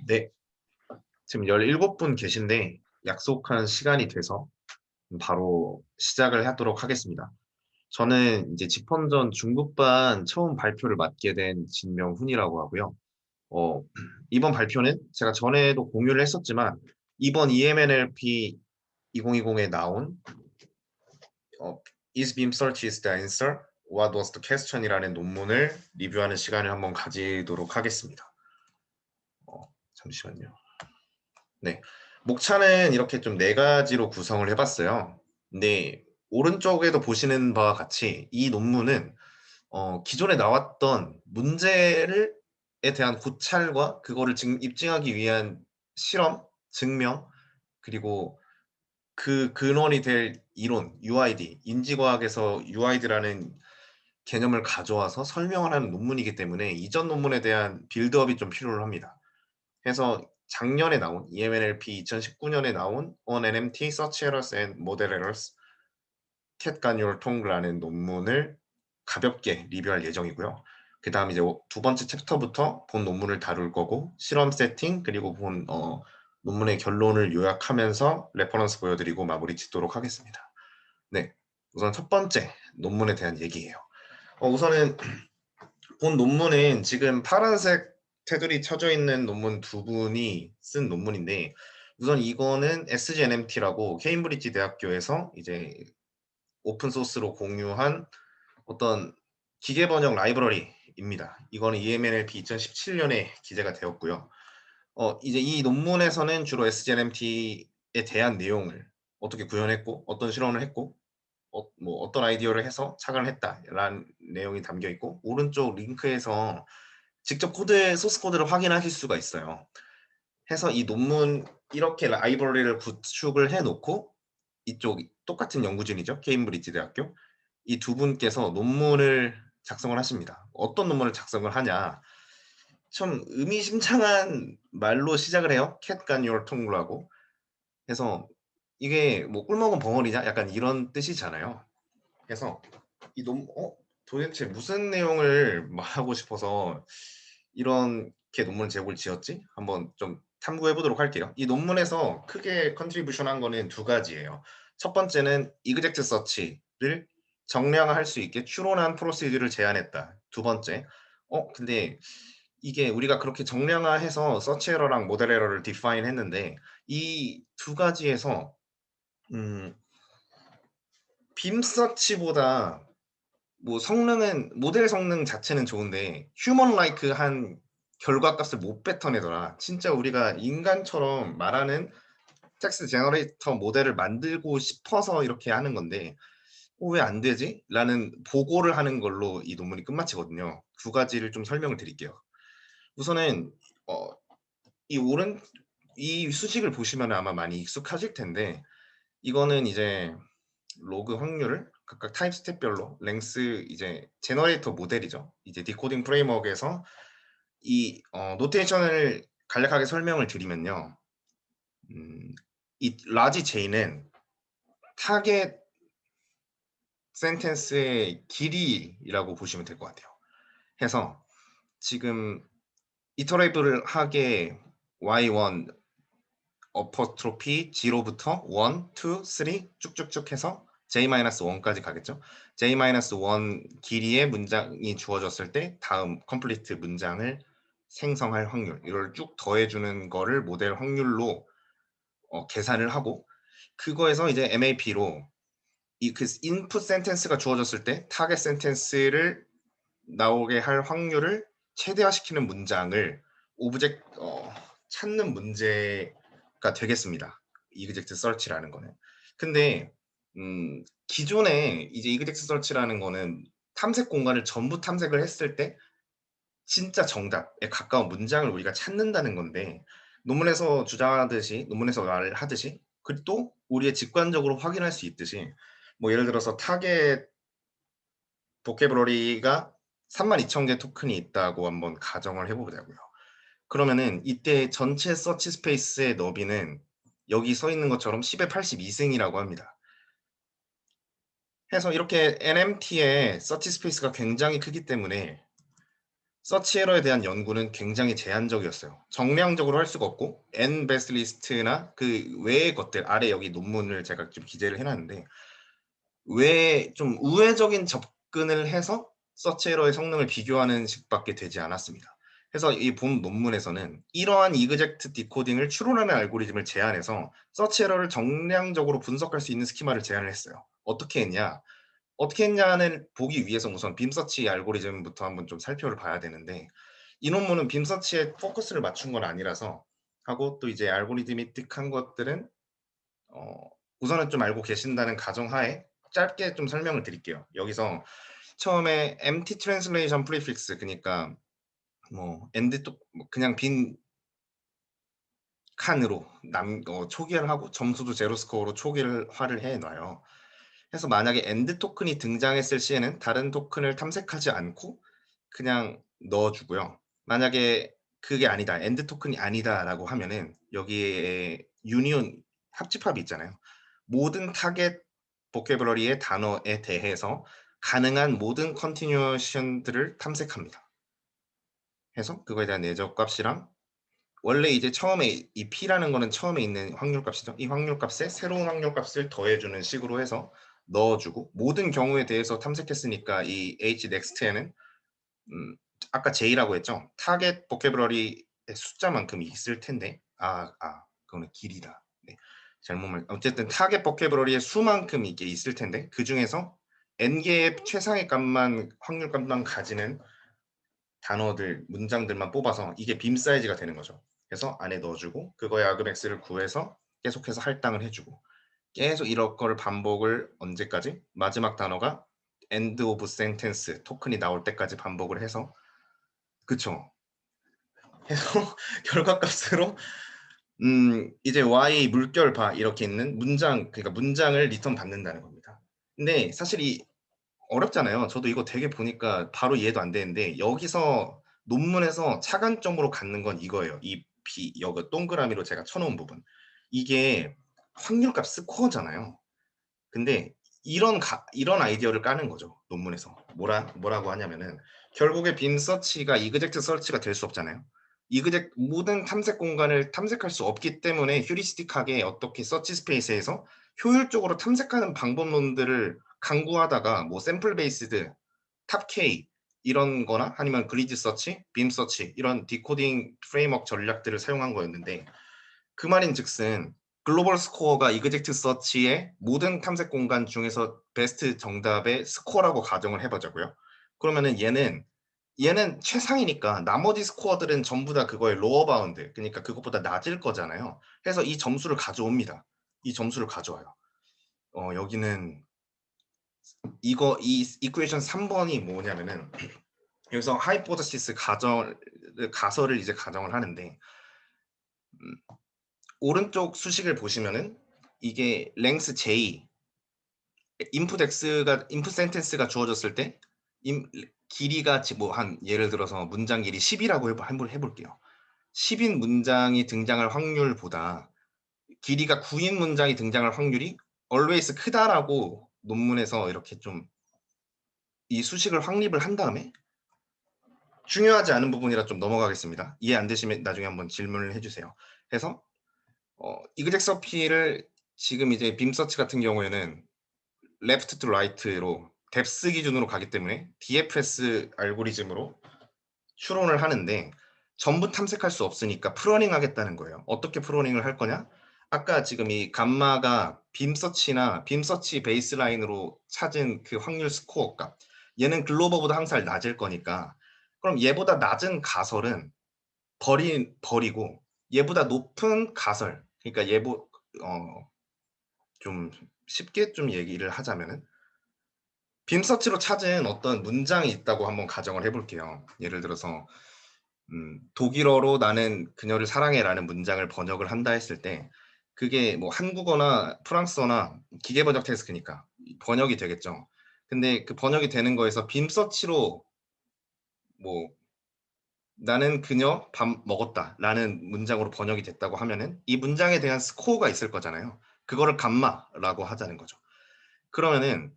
네, 지금 17분 계신데 약속한 시간이 돼서 바로 시작을 하도록 하겠습니다. 저는 이제 집헌전 중국반 처음 발표를 맡게 된 진명훈이라고 하고요. 어, 이번 발표는 제가 전에도 공유를 했었지만 이번 EMNLP 2020에 나온 Is beam search is the answer? What was the question이라는 논문을 리뷰하는 시간을 한번 가지도록 하겠습니다. 잠시만요. 네. 목차는 이렇게 좀 네 가지로 구성을 해봤어요. 근데 오른쪽에도 보시는 바와 같이 이 논문은 기존에 나왔던 문제를 에 대한 고찰과 그거를 입증하기 위한 실험, 증명, 그리고 그 근원이 될 이론, UID, 인지과학에서 UID라는 개념을 가져와서 설명을 하는 논문이기 때문에 이전 논문에 대한 빌드업이 좀 필요를 합니다. 그래서 작년에 나온 EMNLP 2019년에 나온 On NMT Search Errors and Model Errors 캣 간율 통라는 논문을 가볍게 리뷰할 예정이고요. 그 다음 이제 두 번째 챕터부터 본 논문을 다룰 거고 실험 세팅 그리고 본 논문의 결론을 요약하면서 레퍼런스 보여드리고 마무리 짓도록 하겠습니다. 네, 우선 첫 번째 논문에 대한 얘기예요. 우선은 본 논문은 지금 파란색 테두리 쳐져 있는 논문 두 분이 쓴 논문인데 우선 이거는 SGNMT라고 케임브리지 대학교에서 이제 오픈 소스로 공유한 어떤 기계 번역 라이브러리입니다. 이거는 EMNLP 2017년에 기재가 되었고요. 이제 이 논문에서는 주로 SGNMT에 대한 내용을 어떻게 구현했고 어떤 실험을 했고 뭐 어떤 아이디어를 해서 착안을 했다라는 내용이 담겨 있고 오른쪽 링크에서 직접 소스 코드를 확인하실 수가 있어요. 해서 이 논문 이렇게 라이브러리를 구축을 해놓고 이쪽 똑같은 연구진이죠. 케임브리지 대학교. 이 두 분께서 논문을 작성을 하십니다. 어떤 논문을 작성을 하냐. 좀 의미심장한 말로 시작을 해요. 캣 간유얼 통구라고. 해서 이게 뭐 꿀먹은 벙어리냐? 약간 이런 뜻이잖아요. 그래서 이 도대체 무슨 내용을 말하고 싶어서 이렇게 논문 제목을 지었지? 한번 좀 탐구해 보도록 할게요. 이 논문에서 크게 컨트리뷰션 한 거는 두 가지예요. 첫 번째는 이그젝트 서치를 정량화할 수 있게 추론한 프로시저를 제안했다. 두 번째, 근데 이게 우리가 그렇게 정량화해서 서치 에러랑 모델 에러를 디파인 했는데 이 두 가지에서 빔 서치보다 뭐 성능은 모델 성능 자체는 좋은데 휴먼 라이크한 결과값을 못 뱉어내더라. 진짜 우리가 인간처럼 말하는 텍스트 제너레이터 모델을 만들고 싶어서 이렇게 하는 건데 왜 안 되지? 라는 보고를 하는 걸로 이 논문이 끝마치거든요. 두 가지를 좀 설명을 드릴게요. 우선은 어, 이 수식을 보시면 아마 많이 익숙하실 텐데 이거는 이제 로그 확률을 각각 타입 스텝별로 랭스 이제 제너레이터 모델이죠. 이제 디코딩 프레임워크에서 이 노테이션을 간략하게 설명을 드리면요. 이 라지 J는 타겟 센텐스의 길이라고 보시면 될 것 같아요. 해서 지금 이터레이블을 하게 y1 어퍼스트로피 0부터 1, 2, 3 쭉쭉쭉 해서 j-1까지 가겠죠. j-1 길이의 문장이 주어졌을 때 다음 컴플리트 문장을 생성할 확률 이걸 쭉 더해주는 거를 모델 확률로 계산을 하고 그거에서 이제 MAP로 이 그 인풋 센텐스가 주어졌을 때 타겟 센텐스를 나오게 할 확률을 최대화시키는 문장을 오브젝트 찾는 문제가 되겠습니다. 이그젝트 서치라는 거는. 근데 기존에 이제 이그젝트 서치라는 거는 탐색 공간을 전부 탐색을 했을 때 진짜 정답에 가까운 문장을 우리가 찾는다는 건데 논문에서 주장하듯이 논문에서 말하듯이 그리고 또 우리의 직관적으로 확인할 수 있듯이 뭐 예를 들어서 타겟 보케브러리가 32,000개 토큰이 있다고 한번 가정을 해보자고요. 그러면은 이때 전체 서치 스페이스의 너비는 여기 서 있는 것처럼 10의 82승이라고 합니다. 해서 이렇게 NMT의 서치 스페이스가 굉장히 크기 때문에 서치 에러에 대한 연구는 굉장히 제한적이었어요. 정량적으로 할 수가 없고 nBest 리스트나 그 외의 것들 아래 여기 논문을 제가 좀 기재를 해 놨는데 왜 좀 우회적인 접근을 해서 서치 에러의 성능을 비교하는 식밖에 되지 않았습니다. 그래서 이 본 논문에서는 이러한 이그젝트 디코딩을 추론하는 알고리즘을 제안해서 서치 에러를 정량적으로 분석할 수 있는 스키마를 제안을 했어요. 어떻게 했냐? 어떻게 했냐를 보기 위해서 우선 빔서치 알고리즘부터 한번 좀 살펴봐야 되는데 이 논문은 빔서치에 포커스를 맞춘 건 아니라서 하고 또 이제 알고리드미틱한 것들은 우선은 좀 알고 계신다는 가정하에 짧게 좀 설명을 드릴게요. 여기서 처음에 empty translation prefix 그니까 뭐 엔드 또 뭐 그냥 빈 칸으로 초기화를 하고 점수도 제로 스코어로 초기화를 해 놔요. 그래서 만약에 엔드 토큰이 등장했을 시에는 다른 토큰을 탐색하지 않고 그냥 넣어 주고요. 만약에 그게 아니다. 엔드 토큰이 아니다라고 하면은 여기에 유니온 합집합이 있잖아요. 모든 타겟 보캐블러리의 단어에 대해서 가능한 모든 컨티뉴어션들을 탐색합니다. 해서 그거에 대한 내적 값이랑 원래 이제 처음에 이 P라는 거는 처음에 있는 확률값이죠. 이 확률값에 새로운 확률값을 더해 주는 식으로 해서 넣어 주고 모든 경우에 대해서 탐색했으니까 이 H-next에는 음 아까 J라고 했죠. 타겟 보캐블러리의 숫자만큼 있을 텐데 그거는 길이다. 네. 잘못 말 어쨌든 타겟 보캐블러리의 수만큼 이게 있을 텐데 그중에서 n 개의 최상의 값만 확률값만 가지는 단어들, 문장들만 뽑아서 이게 빔 사이즈가 되는 거죠. 그래서 안에 넣어 주고 그거의 아그맥스를 구해서 계속해서 할당을 해 주고 계속 이런 거를 반복을 언제까지? 마지막 단어가 end of sentence 토큰이 나올 때까지 반복을 해서 그쵸. 해서 결과값으로 이제 y 물결 바 이렇게 있는 문장 그러니까 문장을 리턴 받는다는 겁니다. 근데 사실 이 어렵잖아요. 저도 이거 되게 보니까 바로 이해도 안 되는데 여기서 논문에서 차관점으로 갖는 건 이거예요. 이 여기 동그라미로 제가 쳐 놓은 부분. 이게 확률값 스코어잖아요. 근데 이런 아이디어를 까는 거죠, 논문에서. 뭐라고 하냐면은 결국에 빔 서치가 이그젝트 서치가 될 수 없잖아요. 모든 탐색 공간을 탐색할 수 없기 때문에 휴리스틱하게 어떻게 서치 스페이스에서 효율적으로 탐색하는 방법론들을 강구하다가 뭐 샘플 베이스드, 탑 K 이런 거나 아니면 그리드 서치, 빔 서치 이런 디코딩 프레임워크 전략들을 사용한 거였는데 그 말인즉슨 글로벌 스코어가 이그젝트 서치의 모든 탐색 공간 중에서 베스트 정답의 스코어라고 가정을 해 보자고요. 그러면은 얘는 최상이니까 나머지 스코어들은 전부 다 그거의 로어 바운드 그러니까 그것보다 낮을 거잖아요. 그래서 이 점수를 가져옵니다. 이 점수를 가져와요. 여기는 이 이퀘이션 3 번이 뭐냐면은 여기서 하이포테시스 가설을 이제 가정을 하는데 음 오른쪽 수식을 보시면은 이게 랭스 J 인풋 센텐스가 주어졌을 때 길이가 뭐 한 예를 들어서 문장 길이 10 이라고 한번 해 볼게요. 10인 문장이 등장할 확률보다 길이가 9인 문장이 등장할 확률이 always 크다라고 논문에서 이렇게 좀 이 수식을 확립을 한 다음에 중요하지 않은 부분이라 좀 넘어가겠습니다. 이해 안 되시면 나중에 한번 질문을 해 주세요. 그래서 이그젝 서피를 지금 이제 빔 서치 같은 경우에는 레프트 투 라이트로 뎁스 기준으로 가기 때문에 DFS 알고리즘으로 추론을 하는데 전부 탐색할 수 없으니까 프로닝 하겠다는 거예요. 어떻게 프로닝을 할 거냐? 아까 지금 이 감마가 빔 서치 베이스라인으로 찾은 그 확률 스코어 값. 얘는 글로벌보다 항상 낮을 거니까 그럼 얘보다 낮은 가설은 버리고 얘보다 높은 가설 그러니까 좀 쉽게 좀 얘기를 하자면은 빔 서치로 찾은 어떤 문장이 있다고 한번 가정을 해 볼게요. 예를 들어서 독일어로 "나는 그녀를 사랑해."라는 문장을 번역을 한다 했을 때 그게 뭐 한국어나 프랑스어나 기계 번역 태스크니까 번역이 되겠죠. 근데 그 번역이 되는 거에서 빔 서치로 뭐 "나는 그녀 밥 먹었다."라는 문장으로 번역이 됐다고 하면은 이 문장에 대한 스코어가 있을 거잖아요. 그거를 감마라고 하자는 거죠. 그러면은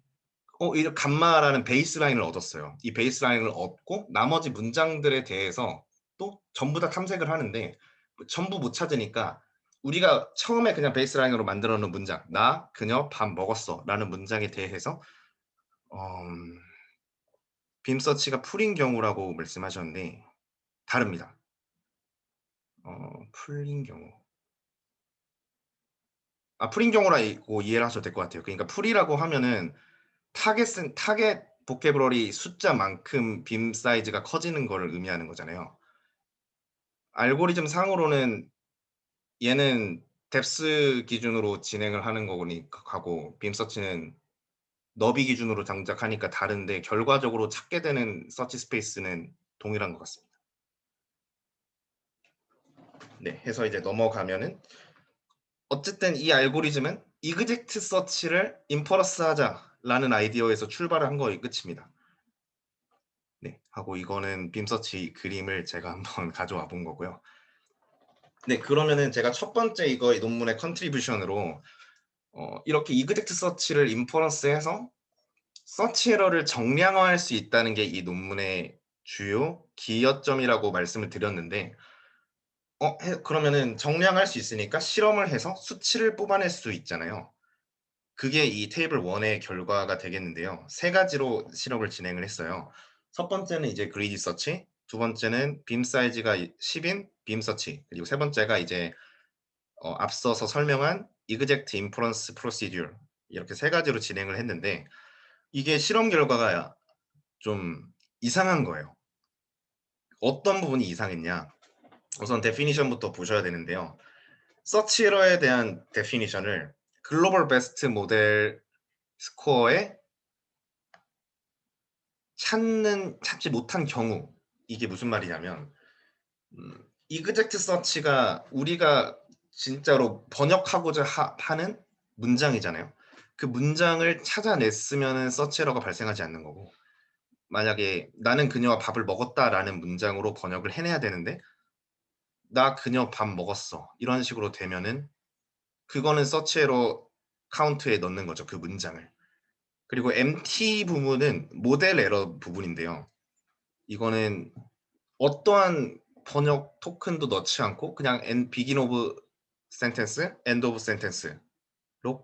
이 감마라는 베이스라인을 얻었어요. 이 베이스라인을 얻고 나머지 문장들에 대해서 또 전부 다 탐색을 하는데 전부 못 찾으니까 우리가 처음에 그냥 베이스라인으로 만들어 놓은 문장 "나 그녀 밥 먹었어."라는 문장에 대해서 빔 서치가 풀인 경우라고 말씀하셨는데 다릅니다. 풀인 경우. 풀인 경우라고 이해를 하셔도 될 것 같아요. 그러니까 풀이라고 하면은 타겟 보캐브러리 숫자만큼 빔 사이즈가 커지는 거를 의미하는 거잖아요. 알고리즘 상으로는 얘는 뎁스 기준으로 진행을 하는 거니 하고 빔 서치는 너비 기준으로 장작하니까 다른데 결과적으로 찾게 되는 서치 스페이스는 동일한 것 같습니다. 네. 해서 이제 넘어가면은 어쨌든 이 알고리즘은 이그젝트 서치를 인퍼런스 하자라는 아이디어에서 출발을 한 거의 끝입니다. 네. 하고 이거는 빔 서치 그림을 제가 한번 가져와 본 거고요. 네. 그러면은 제가 첫 번째 이거 이 논문의 컨트리뷰션으로 이렇게 이그젝트 서치를 인퍼런스해서 서치 에러를 정량화할 수 있다는 게 이 논문의 주요 기여점이라고 말씀을 드렸는데 그러면은 정량할 수 있으니까 실험을 해서 수치를 뽑아낼 수 있잖아요. 그게 이 테이블 1의 결과가 되겠는데요. 세 가지로 실험을 진행을 했어요. 첫 번째는 이제 그리디 서치, 두 번째는 빔 사이즈가 10인 빔 서치, 그리고 세 번째가 이제 앞서서 설명한 이그젝트 인퍼런스 프로시듀어 이렇게 세 가지로 진행을 했는데 이게 실험 결과가 좀 이상한 거예요. 어떤 부분이 이상했냐? 우선 데피니션부터 보셔야 되는데요. 서치 에러에 대한 데피니션을 글로벌 베스트 모델 스코어에 찾지 못한 경우 이게 무슨 말이냐면 이그젝트 서치가 우리가 진짜로 번역하고자 하는 문장이잖아요. 그 문장을 찾아냈으면은 서치 에러가 발생하지 않는 거고 만약에 "나는 그녀와 밥을 먹었다."라는 문장으로 번역을 해내야 되는데 "나 그녀 밥 먹었어." 이런 식으로 되면은 그거는 서치 에러 카운트에 넣는 거죠, 그 문장을. 그리고 empty 부분은 모델 에러 부분인데요. 이거는 어떠한 번역 토큰도 넣지 않고 그냥 begin of sentence, end of sentence로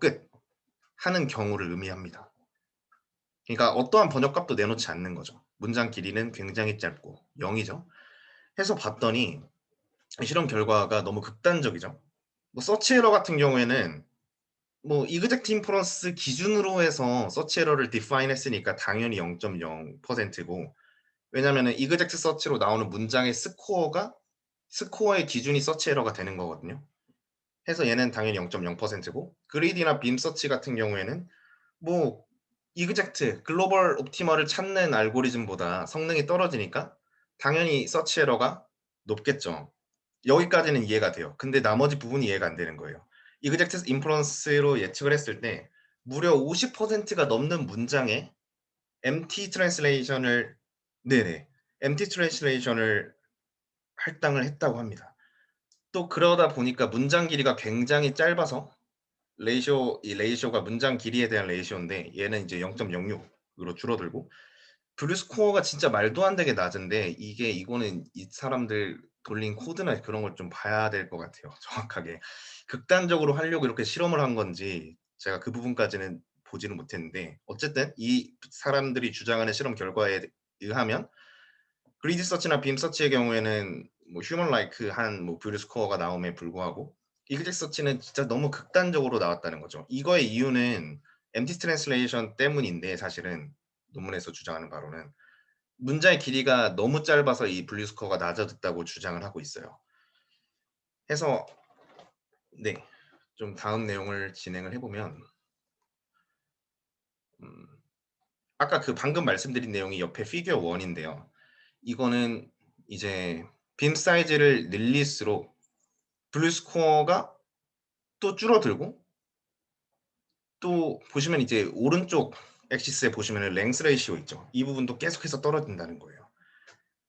끝 하는 경우를 의미합니다. 그러니까 어떠한 번역값도 내놓지 않는 거죠. 문장 길이는 굉장히 짧고 0이죠. 해서 봤더니 실험 결과가 너무 극단적이죠. 뭐 서치 에러 같은 경우에는 뭐 이그젝트 인퍼런스 기준으로 해서 서치 에러를 디파인 했으니까 당연히 0.0%고 왜냐면은 이그젝트 서치로 나오는 문장의 스코어의 기준이 서치 에러가 되는 거거든요. 해서 얘는 당연히 0.0%고 그리디나 빔 서치 같은 경우에는 뭐 이그젝트 글로벌 옵티머를 찾는 알고리즘보다 성능이 떨어지니까 당연히 서치 에러가 높겠죠. 여기까지는 이해가 돼요. 근데 나머지 부분이 이해가 안 되는 거예요. 이그젝트 인퍼런스로 예측을 했을 때 무려 50%가 넘는 문장에 empty translation을 네네. empty translation을 할당을 했다고 합니다. 또 그러다 보니까 문장 길이가 굉장히 짧아서 이 레이쇼가 문장 길이에 대한 레이쇼인데 얘는 이제 0.06으로 줄어들고 블루 스코어가 진짜 말도 안 되게 낮은데 이거는 이 사람들 돌린 코드나 그런 걸 좀 봐야 될 것 같아요, 정확하게. 극단적으로 하려고 이렇게 실험을 한 건지 제가 그 부분까지는 보지는 못했는데 어쨌든 이 사람들이 주장하는 실험 결과에 의하면 그리디 서치나 빔 서치의 경우에는 뭐 휴먼 라이크한 뭐 블루 스코어가 나옴에 불구하고 이그젝트 서치는 진짜 너무 극단적으로 나왔다는 거죠. 이거의 이유는 엠티 트랜슬레이션 때문인데 사실은 논문에서 주장하는 바로는 문장의 길이가 너무 짧아서 이 분류 스코어가 낮아졌다고 주장을 하고 있어요. 해서 네. 좀 다음 내용을 진행을 해 보면 음 아까 그 방금 말씀드린 내용이 옆에 피겨 1 인데요. 이거는 이제 빔 사이즈를 늘릴수록 분류 스코어가 또 줄어들고 또 보시면 이제 오른쪽 엑시스에 보시면은 랭스 레이시오 있죠. 이 부분도 계속해서 떨어진다는 거예요.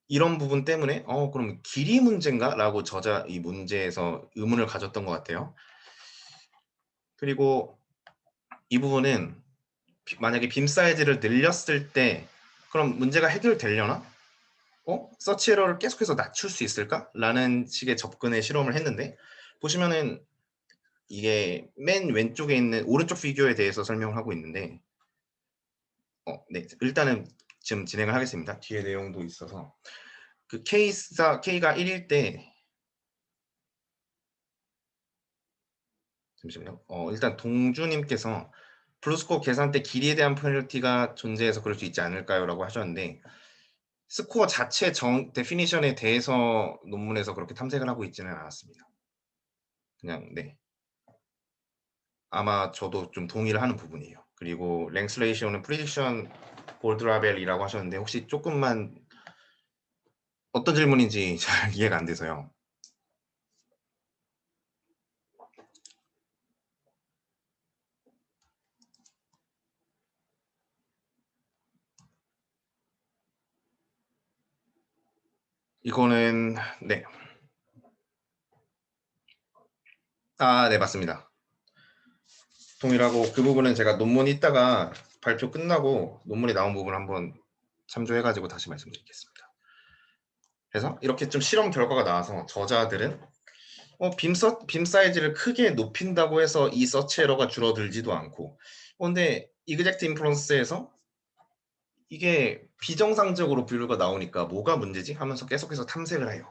이런 부분 때문에 '그럼 길이 문제인가?'라고 저자 이 문제에서 의문을 가졌던 것 같아요. 그리고 이 부분은 만약에 빔 사이즈를 늘렸을 때 그럼 문제가 해결되려나? 서치 에러를 계속해서 낮출 수 있을까? 라는 식의 접근의 실험을 했는데 보시면은 이게 맨 왼쪽에 있는 오른쪽 피규어에 대해서 설명을 하고 있는데 네. 일단은 지금 진행을 하겠습니다. 뒤에 내용도 있어서. 그 K가 1일 때 잠시만요. 일단 동주님께서 블루스코어 계산 때 길이에 대한 페널티가 존재해서 그럴 수 있지 않을까요?"라고 하셨는데 스코어 자체 데피니션에 대해서 논문에서 그렇게 탐색을 하고 있지는 않았습니다. 그냥 네. 아마 저도 좀 동의를 하는 부분이에요. 그리고 랭스 레이시오는 프리딕션 볼드라벨이라고 하셨는데 혹시 쪼끔만 어떤 질문인지 잘 이해가 안 돼서요. 이거는 네. 네 맞습니다. 동의를 하고 그 부분은 제가 논문 이따가 발표 끝나고 논문이 나온 부분 한번 참조해 가지고 다시 말씀드리겠습니다. 그래서 이렇게 좀 실험 결과가 나와서 저자들은 빔 사이즈를 크게 높인다고 해서 이 서치 에러가 줄어들지도 않고 근데 이그젝트 인프런스에서 이게 비정상적으로 분류가 나오니까 '뭐가 문제지?' 하면서 계속해서 탐색을 해요.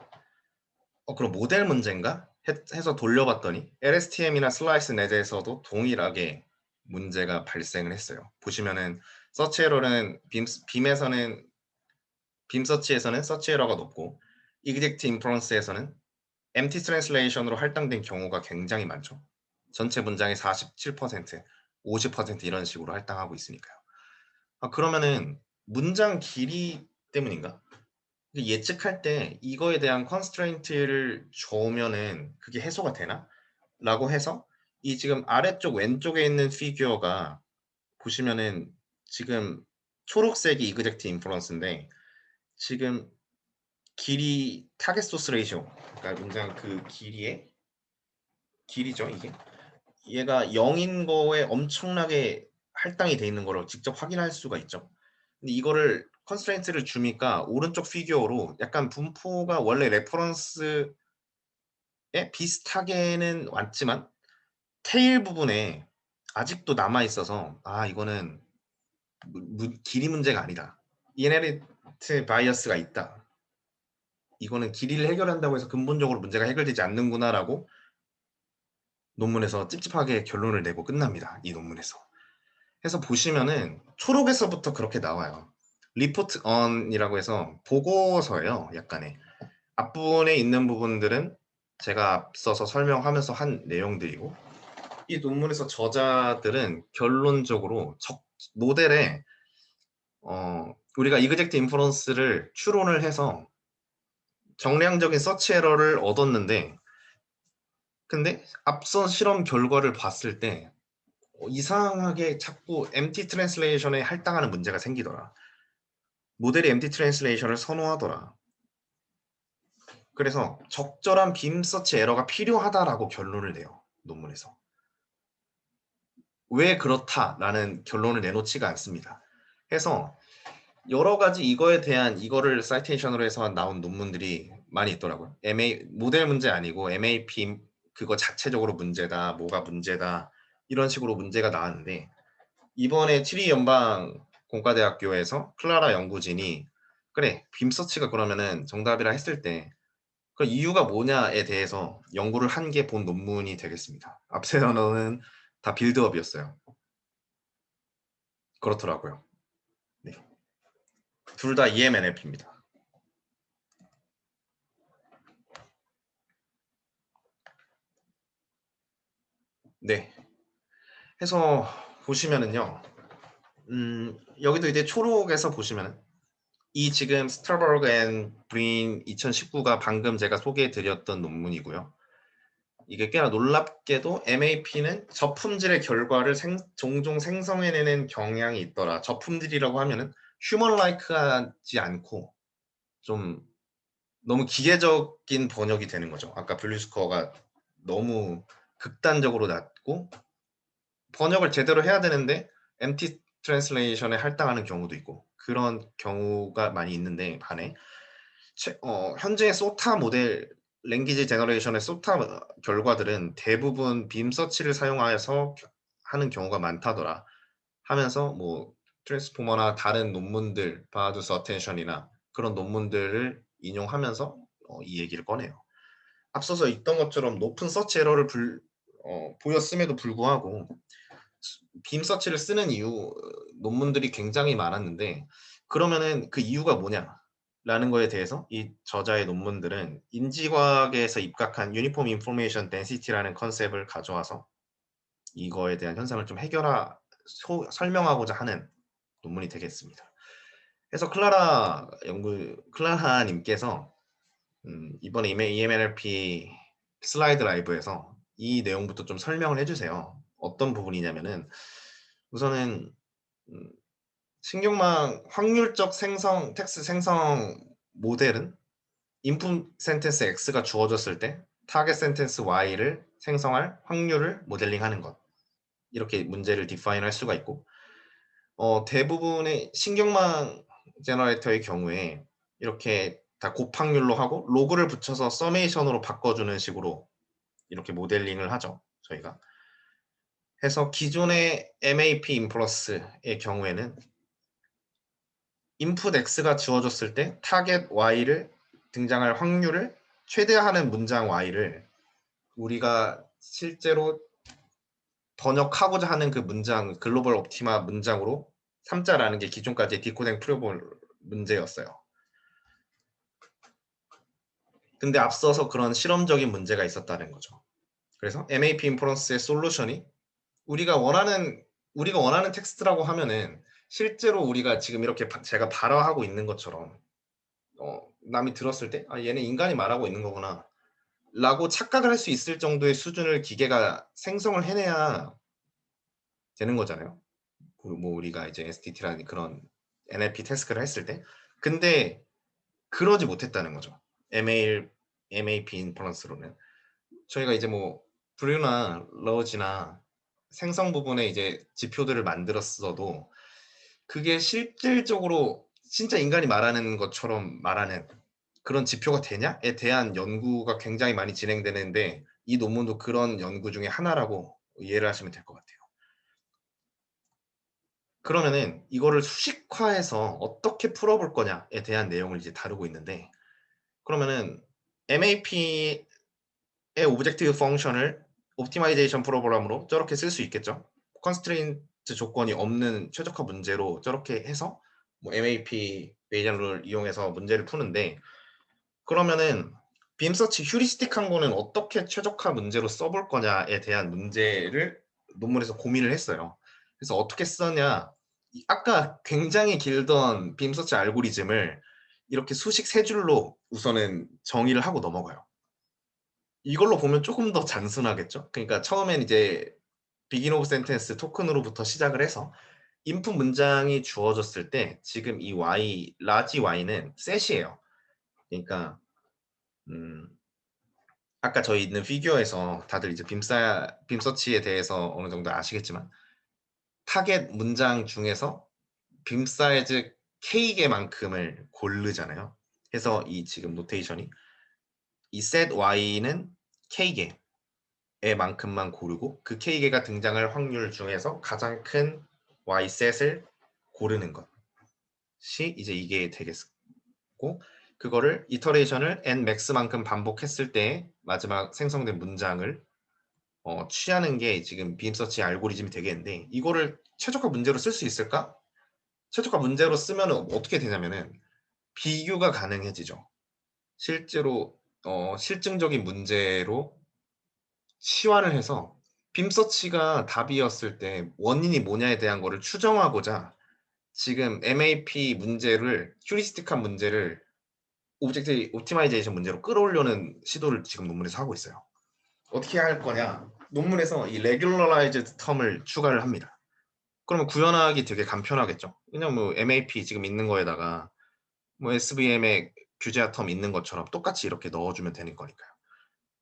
그럼 모델 문제인가? 해서 돌려봤더니 LSTM이나 슬라이스 넷에서도 동일하게 문제가 발생을 했어요. 보시면은 서치 에러는 빔에서는 빔 서치에서는 서치 에러가 높고 이그젝트 인퍼런스에서는 empty translation으로 할당된 경우가 굉장히 많죠. 전체 문장의 47%, 50% 이런 식으로 할당하고 있으니까요. 그러면은 문장 길이 때문인가? 예측할 때 이거에 대한 constraint를 줘오면은 그게 해소가 되나? 라고 해서 이 지금 아래쪽 왼쪽에 있는 피규어가 보시면은 지금 초록색이 이그젝트 인퍼런스인데 지금 길이 타겟 소스 레이시오 그러니까 문장 그 길이죠 이게. 얘가 0인 거에 엄청나게 할당이 돼 있는 거를 직접 확인할 수가 있죠. 근데 이거를 constraint를 주니까 오른쪽 피규어로 약간 분포가 원래 레퍼런스에 비슷하게는 왔지만 테일 부분에 아직도 남아 있어서 이거는 길이 문제가 아니다. 이네리트 바이어스가 있다. 이거는 길이를 해결한다고 해서 근본적으로 문제가 해결되지 않는구나라고 논문에서 찝찝하게 결론을 내고 끝납니다. 이 논문에서. 해서 보시면은 초록에서부터 그렇게 나와요. 리포트 on이라고 해서 보고서예요. 약간의. 앞부분에 있는 부분들은 제가 앞서서 설명하면서 한 내용들이고 이 논문에서 저자들은 결론적으로 모델에 우리가 이그젝트 인퍼런스를 추론을 해서 정량적인 서치 에러를 얻었는데 근데 앞선 실험 결과를 봤을 때 이상하게 자꾸 empty translation에 할당하는 문제가 생기더라. 모델이 empty translation을 선호하더라. 그래서 적절한 빔 서치 에러가 필요하다라고 결론을 내요. 논문에서. 왜 그렇다라는 결론을 내놓지가 않습니다. 해서 여러 가지 이거에 대한 이거를 사이테이션으로 해서 나온 논문들이 많이 있더라고요. 모델 문제 아니고 MAP 그거 자체적으로 문제다. 뭐가 문제다. 이런 식으로 문제가 나왔는데 이번에 치리 연방 공과대학교에서 클라라 연구진이 그래 빔 서치가 그러면은 정답이라 했을 때 그 이유가 뭐냐에 대해서 연구를 한 게 본 논문이 되겠습니다. 앞세 단어는 다 빌드업이었어요. 그렇더라고요. 네. 둘 다 EMNF입니다. 네. 해서 보시면은요. 여기도 이제 초록에서 보시면은 이 지금 스타버그 앤 브린 2019가 방금 제가 소개해 드렸던 논문이고요. 이게 꽤나 놀랍게도 MAP는 저품질의 결과를 종종 생성해내는 경향이 있더라. 저품질이라고 하면은 휴먼 라이크하지 않고 좀 너무 기계적인 번역이 되는 거죠. 아까 분류 스코어가 너무 극단적으로 낮고 번역을 제대로 해야 되는데 MT 트랜슬레이션에 할당하는 경우도 있고 그런 경우가 많이 있는데 반해 현재 소타 모델 랭귀지 제너레이션의 소타 결과들은 대부분 빔 서치를 사용하여서 하는 경우가 많다더라 하면서 뭐 트랜스포머나 다른 논문들 바두스 어텐션이나 그런 논문들을 인용하면서 이 얘기를 꺼내요. 앞서서 있던 것처럼 높은 서치 에러를 보였음에도 불구하고 빔 서치를 쓰는 이유 논문들이 굉장히 많았는데 그러면은 그 이유가 뭐냐라는 거에 대해서 이 저자의 논문들은 인지과학에서 입각한 유니폼 인포메이션 덴시티라는 컨셉을 가져와서 이거에 대한 현상을 좀 설명하고자 하는 논문이 되겠습니다. 그래서 클라라 님께서 이번에 EMNLP 슬라이드 라이브에서 이 내용부터 좀 설명을 해주세요. 어떤 부분이냐면은 우선은 신경망 확률적 텍스트 생성 모델은 인풋 센텐스 X가 주어졌을 때 타겟 센텐스 Y를 생성할 확률을 모델링하는 것. 이렇게 문제를 디파인 할 수가 있고 대부분의 신경망 제너레이터의 경우에 이렇게 다 곱확률로 하고 로그를 붙여서 서메이션으로 바꿔주는 식으로 이렇게 모델링을 하죠. 저희가. 해서 기존의 MAP 인플러스의 경우에는 인풋 X가 주어졌을 때 타겟 Y를 등장할 확률을 최대화하는 문장 Y를 우리가 실제로 번역하고자 하는 그 문장 글로벌 옵티마 문장으로 삼자라는 게 기존까지의 디코딩 프로볼 문제였어요. 근데 앞서서 그런 실험적인 문제가 있었다는 거죠. 그래서 MAP 인퍼런스의 솔루션이 우리가 원하는 텍스트라고 하면은 실제로 우리가 지금 이렇게 제가 발화하고 있는 것처럼 남이 들었을 때 아, 얘는 인간이 말하고 있는 거구나 라고 착각을 할 수 있을 정도의 수준을 기계가 생성을 해내야 되는 거잖아요. 뭐 우리가 이제 STT라는 그런 NLP 태스크를 했을 때 근데 그러지 못했다는 거죠. MAP 인퍼런스로는 저희가 이제 뭐 브류나 러지나 생성 부분에 이제 지표들을 만들었어도 그게 실질적으로 진짜 인간이 말하는 것처럼 말하는 그런 지표가 되냐에 대한 연구가 굉장히 많이 진행되는데 이 논문도 그런 연구 중에 하나라고 이해를 하시면 될 것 같아요. 그러면은 이거를 수식화해서 어떻게 풀어볼 거냐에 대한 내용을 이제 다루고 있는데 그러면은 MAP의 오브젝티브 펑션을 옵티마이제이션 프로그램으로 저렇게 쓸 수 있겠죠. 컨스트레인트 조건이 없는 최적화 문제로 저렇게 해서 뭐 MAP 베이전 룰을 이용해서 문제를 푸는데 그러면은 빔서치 휴리스틱한 거는 어떻게 최적화 문제로 써볼 거냐에 대한 문제를 논문에서 고민을 했어요. 그래서 어떻게 쓰냐 아까 굉장히 길던 빔서치 알고리즘을 이렇게 수식 세 줄로 우선은 정의를 하고 넘어가요. 이걸로 보면 조금 더 단순하겠죠. 그러니까 처음엔 이제 begin of sentence 토큰으로부터 시작을 해서 인풋 문장이 주어졌을 때 지금 이 y, 라지 y는 셋이에요. 그러니까 아까 저희 있는 피규어에서 다들 이제 빔서치에 대해서 어느 정도 아시겠지만 타겟 문장 중에서 빔 사이즈 K개만큼을 고르잖아요. 그래서 이 지금 노테이션이 이 set y는 K개 만큼만 고르고 그 K개가 등장할 확률 중에서 가장 큰 Y셋을 고르는 것이 이제 이게 되겠고 그거를 이터레이션을 nmax만큼 반복했을 때 마지막 생성된 문장을 취하는 게 지금 빔서치 알고리즘이 되겠는데 이거를 최적화 문제로 쓸 수 있을까? 최적화 문제로 쓰면 어떻게 되냐면은 비교가 가능해지죠. 실제로 실증적인 문제로 치환을 해서 빔서치가 답이었을 때 원인이 뭐냐에 대한 거를 추정하고자 지금 MAP 문제를 휴리스틱한 문제를 오브젝트 옵티마이제이션 문제로 끌어올려는 시도를 지금 논문에서 하고 있어요. 어떻게 할 거냐? 논문에서 이 regularized 텀을 추가를 합니다. 그러면 구현하기 되게 간편하겠죠. 왜냐면 뭐 MAP 지금 있는 거에다가 뭐 SVM의 규제화 텀 있는 것처럼 똑같이 이렇게 넣어주면 되는 거니까요.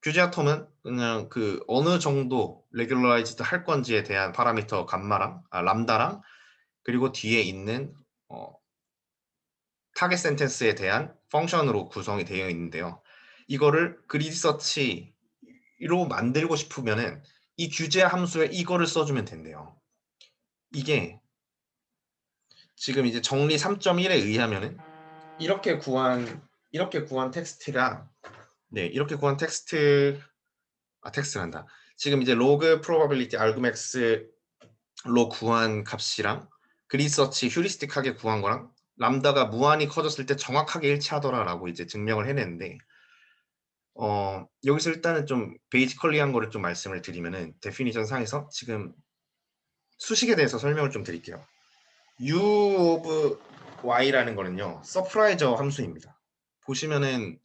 규제화 텀은 그냥 그 어느 정도 레귤러라이즈드 할 건지에 대한 파라미터 람다랑 그리고 뒤에 있는 어 타겟 센텐스에 대한 펑션으로 구성이 되어 있는데요. 이거를 그리드 서치로 만들고 싶으면은 이 규제 함수에 이거를 써주면 된대요. 이게 지금 이제 정리 3.1에 의하면은 이렇게 구한 텍스트가 이렇게 구한 텍스트란다. 지금 이제 로그 프로바빌리티 argmax로 구한 값이랑 그리드 서치 휴리스틱하게 구한 거랑 람다가 무한히 커졌을 때 정확하게 일치하더라라고 이제 증명을 해냈는데 여기서 일단은 좀 베이지컬리한 거를 좀 말씀을 드리면은 데피니션 상에서 지금 수식에 대해서 설명을 좀 드릴게요. U of y라는 거는요, 서프라이저 함수입니다. 보시면은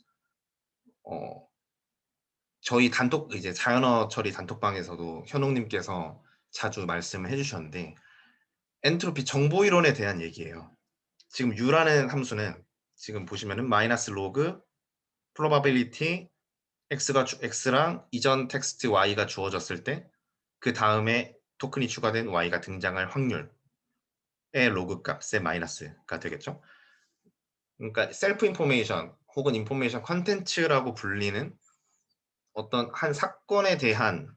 저희 단톡 이제 자연어 처리 단톡방에서도 현옥님께서 자주 말씀을 해주셨는데 엔트로피 정보 이론에 대한 얘기예요. 지금 U라는 함수는 지금 보시면은 마이너스 로그 probability x랑 이전 텍스트 y가 주어졌을 때 그 다음에 토큰이 추가된 y가 등장할 확률의 로그 값의 마이너스가 되겠죠. 그러니까 셀프 인포메이션 혹은 인포메이션 컨텐츠라고 불리는 어떤 한 사건에 대한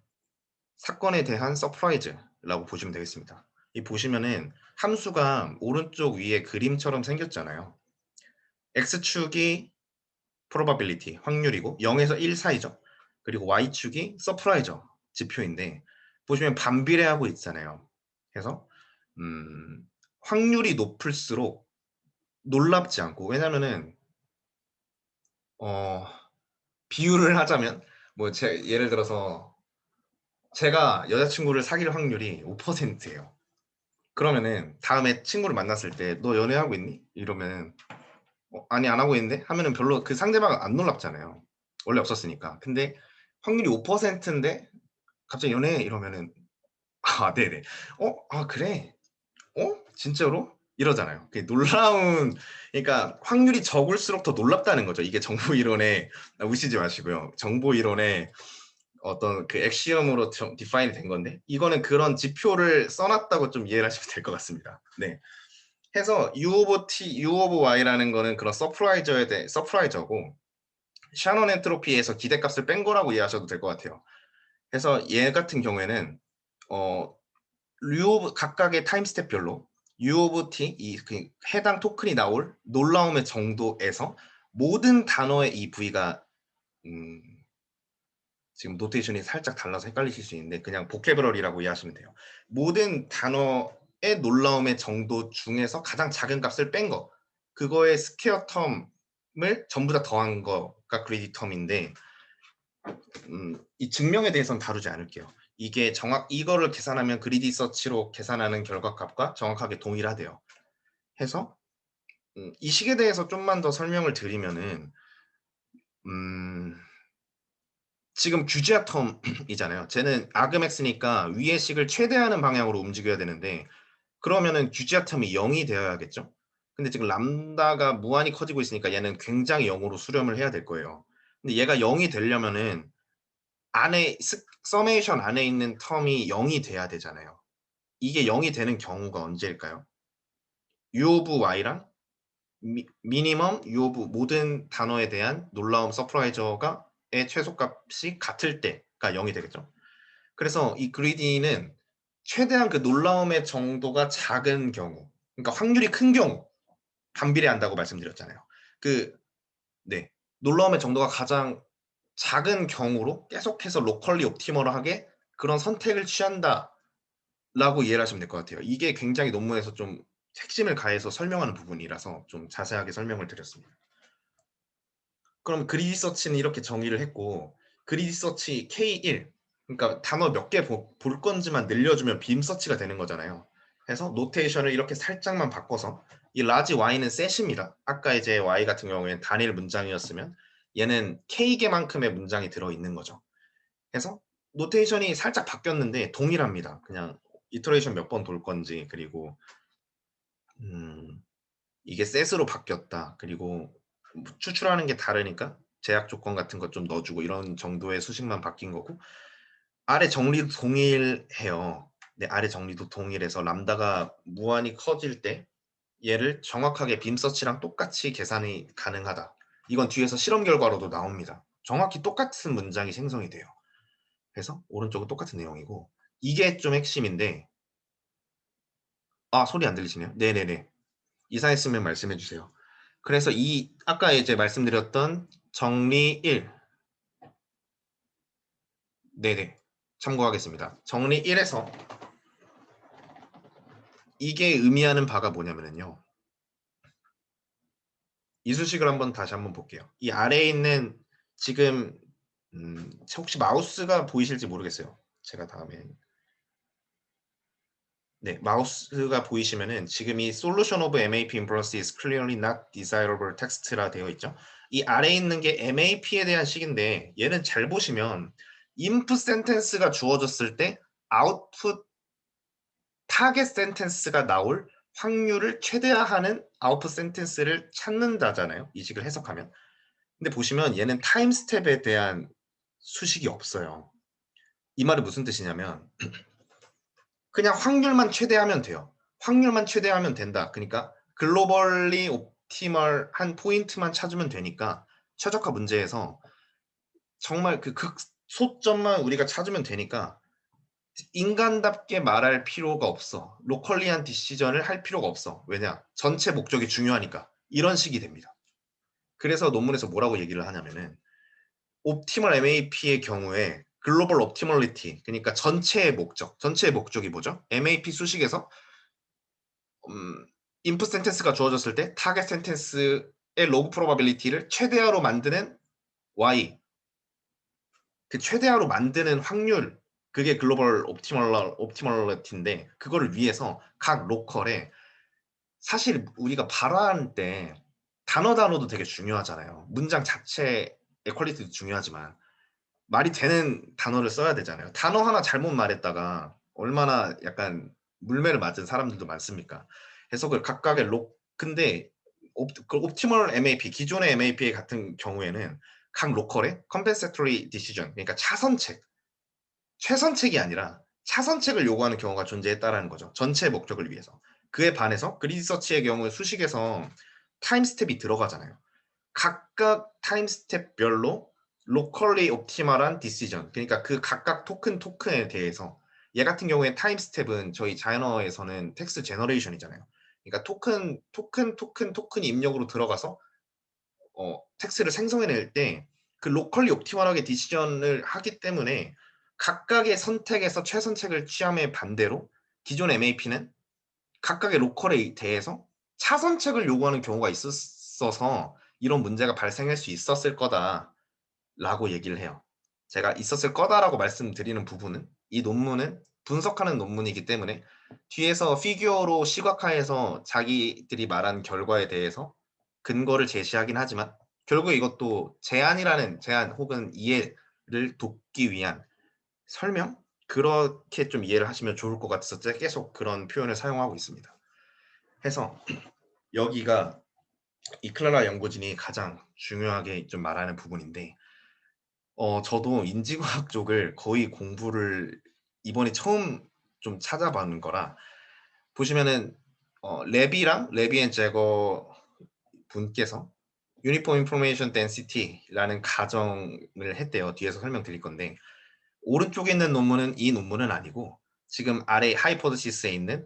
서프라이즈라고 보시면 되겠습니다. 이 보시면은 함수가 오른쪽 위에 그림처럼 생겼잖아요. x축이 probability 확률이고 0에서 1 사이죠. 그리고 y축이 서프라이저 지표인데 보시면 반비례하고 있잖아요. 그래서 확률이 높을수록 놀랍지 않고 왜냐면은 비유를 하자면 뭐 예를 들어서 제가 여자친구를 사귈 확률이 5%예요. 그러면은 다음에 친구를 만났을 때 너 연애하고 있니? 이러면 아니 안 하고 있는데 하면은 별로 그 상대방은 안 놀랍잖아요. 원래 없었으니까. 근데 확률이 5%인데 갑자기 연애해 이러면은 아 네네. 아 그래? 진짜로? 이러잖아요. 그게 놀라운 그러니까 확률이 적을수록 더 놀랍다는 거죠. 이게 정보 이론에 우시지 마시고요. 정보 이론의 어떤 그 엑시엄으로 디파인이 된 건데 이거는 그런 지표를 써놨다고 좀 이해를 하시면 될 것 같습니다. 네. 해서 U of Y라는 거는 그런 서프라이저고 샤논 엔트로피에서 기대값을 뺀 거라고 이해하셔도 될 것 같아요. 그래서 얘 같은 경우에는 각각의 타임 스텝별로 U of T 그 해당 토큰이 나올 놀라움의 정도에서 모든 단어의 이 부위가 지금 노테이션이 살짝 달라서 헷갈리실 수 있는데 그냥 보캐브러리라고 이해하시면 돼요. 모든 단어의 놀라움의 정도 중에서 가장 작은 값을 뺀 거. 그거의 스퀘어 텀을 전부 다 더한 거가 그레이디 텀인데 이 증명에 대해서는 다루지 않을게요. 이게 이거를 계산하면 그리디 서치로 계산하는 결과값과 정확하게 동일하대요. 해서 이 식에 대해서 좀만 더 설명을 드리면은 지금 규제화 텀이잖아요. 쟤는 아그맥스니까 위의 식을 최대하는 방향으로 움직여야 되는데 그러면은 규제화 텀이 0이 되어야겠죠. 근데 지금 람다가 무한히 커지고 있으니까 얘는 굉장히 0으로 수렴을 해야 될 거예요. 근데 얘가 0이 되려면은 서메이션 안에 있는 텀이 0이 돼야 되잖아요. 이게 0이 되는 경우가 언제일까요? U of Y랑 미니멈 U of 모든 단어에 대한 놀라움 서프라이저가의 최소값이 같을 때가 0이 되겠죠. 그래서 이 그리디는 최대한 그 놀라움의 정도가 작은 경우, 그러니까 확률이 큰 경우 반비례한다고 말씀드렸잖아요. 네, 놀라움의 정도가 가장 작은 경우로 계속해서 로컬리 옵티멀하게 그런 선택을 취한다라고 이해를 하시면 될 것 같아요. 이게 굉장히 논문에서 좀 핵심을 가해서 설명하는 부분이라서 좀 자세하게 설명을 드렸습니다. 그럼 그리디 서치는 이렇게 정의를 했고 그리디 서치 K1 그러니까 단어 몇 개 볼 건지만 늘려주면 빔 서치가 되는 거잖아요. 그래서 노테이션을 이렇게 살짝만 바꿔서 이 라지 Y는 셋입니다. 아까 이제 Y 같은 경우에는 단일 문장이었으면 얘는 K개만큼의 문장이 들어있는 거죠. 그래서 노테이션이 살짝 바뀌었는데 동일합니다. 그냥 이터레이션 몇 번 돌 건지 그리고 이게 셋으로 바뀌었다. 그리고 추출하는 게 다르니까 제약 조건 같은 것 좀 넣어주고 이런 정도의 수식만 바뀐 거고 아래 정리도 동일해요. 네, 아래 정리도 동일해서 람다가 무한히 커질 때 얘를 정확하게 빔 서치랑 똑같이 계산이 가능하다. 이건 뒤에서 실험 결과로도 나옵니다. 정확히 똑같은 문장이 생성이 돼요. 그래서 오른쪽은 똑같은 내용이고 이게 좀 핵심인데 아 소리 안 들리시네요? 네네네. 이상했으면 말씀해 주세요. 그래서 이 아까 이제 말씀드렸던 정리 1 네네. 참고하겠습니다. 정리 1에서 이게 의미하는 바가 뭐냐면은요. 이 수식을 한번 다시 한번 볼게요. 이 아래에 있는 지금 혹시 마우스가 보이실지 모르겠어요. 제가 다음에 네, 마우스가 보이시면은 지금 이 solution of MAP inference is clearly not desirable text라 되어 있죠. 이 아래에 있는 게 MAP에 대한 식인데 얘는 잘 보시면 input sentence가 주어졌을 때 output 타겟 센텐스가 나올 확률을 최대화하는 아웃풋 센텐스를 찾는다잖아요. 이 식을 해석하면. 근데 보시면 얘는 타임 스텝에 대한 수식이 없어요. 이 말은 무슨 뜻이냐면 그냥 확률만 최대하면 돼요. 확률만 최대하면 된다. 그러니까 글로벌리 옵티멀한 포인트만 찾으면 되니까 최적화 문제에서 정말 그 극소점만 우리가 찾으면 되니까 인간답게 말할 필요가 없어. 로컬리한 디시전을 할 필요가 없어. 왜냐? 전체 목적이 중요하니까. 이런 식이 됩니다. 그래서 논문에서 뭐라고 얘기를 하냐면은 옵티멀 MAP의 경우에 글로벌 옵티멀리티 그러니까 전체의 목적. 전체의 목적이 뭐죠? MAP 수식에서 인풋 센텐스가 주어졌을 때 타겟 센텐스의 로그 프로바빌리티를 최대화로 만드는 Y 그 최대화로 만드는 확률 그게 글로벌 옵티멀리티인데 그거를 위해서 각 로컬에 사실 우리가 발화할 때 단어도 되게 중요하잖아요. 문장 자체의 퀄리티도 중요하지만 말이 되는 단어를 써야 되잖아요. 단어 하나 잘못 말했다가 얼마나 약간 물매를 맞은 사람들도 많습니까? 해석을 각각의 근데 그 옵티멀 MAP 기존의 MAP 같은 경우에는 각 로컬에 compensatory decision 그러니까 차선책 최선책이 아니라 차선책을 요구하는 경우가 존재했다라는 거죠. 전체 목적을 위해서. 그에 반해서 그리드 서치의 경우 수식에서 타임 스텝이 들어가잖아요. 각각 타임 스텝별로 로컬리 옵티멀한 디시전 그러니까 그 각각 토큰에 대해서 얘 같은 경우에 타임 스텝은 저희 자연어에서는 텍스트 제너레이션이잖아요. 그러니까 토큰 입력으로 들어가서 텍스트를 생성해낼 때 그 로컬리 옵티멀하게 디시전을 하기 때문에 각각의 선택에서 최선책을 취함에 반대로 기존 MAP는 각각의 로컬에 대해서 차선책을 요구하는 경우가 있었어서 이런 문제가 발생할 수 있었을 거다라고 얘기를 해요. 제가 있었을 거다라고 말씀드리는 부분은 이 논문은 분석하는 논문이기 때문에 뒤에서 피규어로 시각화해서 자기들이 말한 결과에 대해서 근거를 제시하긴 하지만 결국 이것도 제안 혹은 이해를 돕기 위한 설명? 그렇게 좀 이해를 하시면 좋을 것 같아서 계속 그런 표현을 사용하고 있습니다. 해서 여기가 이 클라라 연구진이 가장 중요하게 좀 말하는 부분인데 저도 인지과학 쪽을 거의 공부를 이번에 처음 좀 찾아보는 거라 보시면은 레비 앤 제거 분께서 유니폼 인포메이션 덴시티라는 가정을 했대요. 뒤에서 설명드릴 건데 오른쪽에 있는 논문은 이 논문은 아니고 지금 아래 하이포테시스에 있는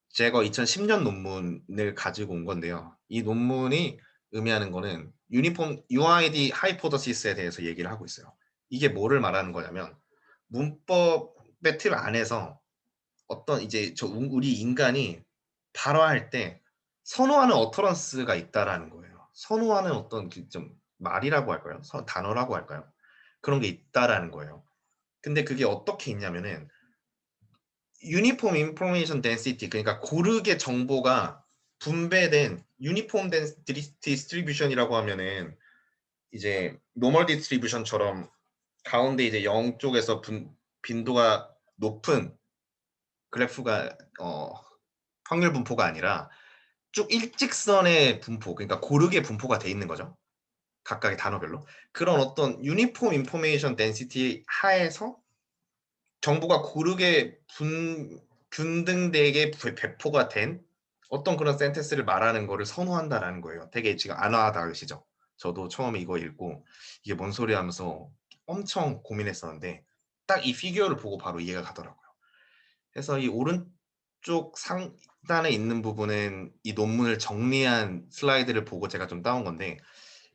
제거 2010년 논문을 가지고 온 건데요. 이 논문이 의미하는 거는 유니폼 UID 하이포테시스에 대해서 얘기를 하고 있어요. 이게 뭐를 말하는 거냐면 문법의 틀 안에서 어떤 이제 우리 인간이 발화할 때 선호하는 어터런스가 있다라는 거예요. 선호하는 어떤 좀 말이라고 할까요? 단어라고 할까요? 그런 게 있다라는 거예요. 근데 그게 어떻게 있냐면은 유니폼 인포메이션 덴시티 그러니까 고르게 정보가 분배된 유니폼 디스트리뷰션이라고 하면은 이제 노멀 디스트리뷰션처럼 가운데 이제 0 쪽에서 빈도가 높은 그래프가 확률 분포가 아니라 쭉 일직선의 분포 그러니까 고르게 분포가 돼 있는 거죠. 각각의 단어별로. 그런 어떤 유니폼 인포메이션 덴시티 하에서 정보가 고르게 균등되게 배포가 된 어떤 그런 센텐스를 말하는 거를 선호한다라는 거예요. 되게 지금 안와닿으시죠? 저도 처음에 이거 읽고 '이게 뭔 소리야.' 하면서 엄청 고민했었는데 딱 이 피규어를 보고 바로 이해가 가더라고요. 그래서 이 오른쪽 상단에 있는 부분은 이 논문을 정리한 슬라이드를 보고 제가 좀 따온 건데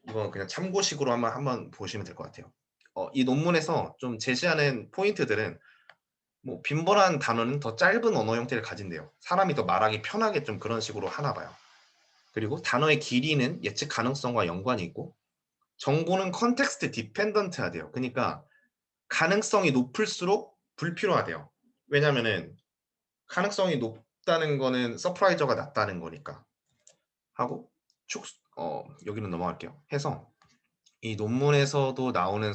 이건 그냥 참고식으로 한번 보시면 될 것 같아요. 이 논문에서 좀 제시하는 포인트들은 뭐 빈번한 단어는 더 짧은 언어 형태를 가진대요. 사람이 더 말하기 편하게 좀 그런 식으로 하나 봐요. 그리고 단어의 길이는 예측 가능성과 연관이 있고 정보는 컨텍스트 디펜던트하대요. 그니까 가능성이 높을수록 불필요하대요. 왜냐면은 가능성이 높다는 거는 서프라이저가 낮다는 거니까. 하고 축 여기는 넘어갈게요. 해서 이 어 논문에서도 나오는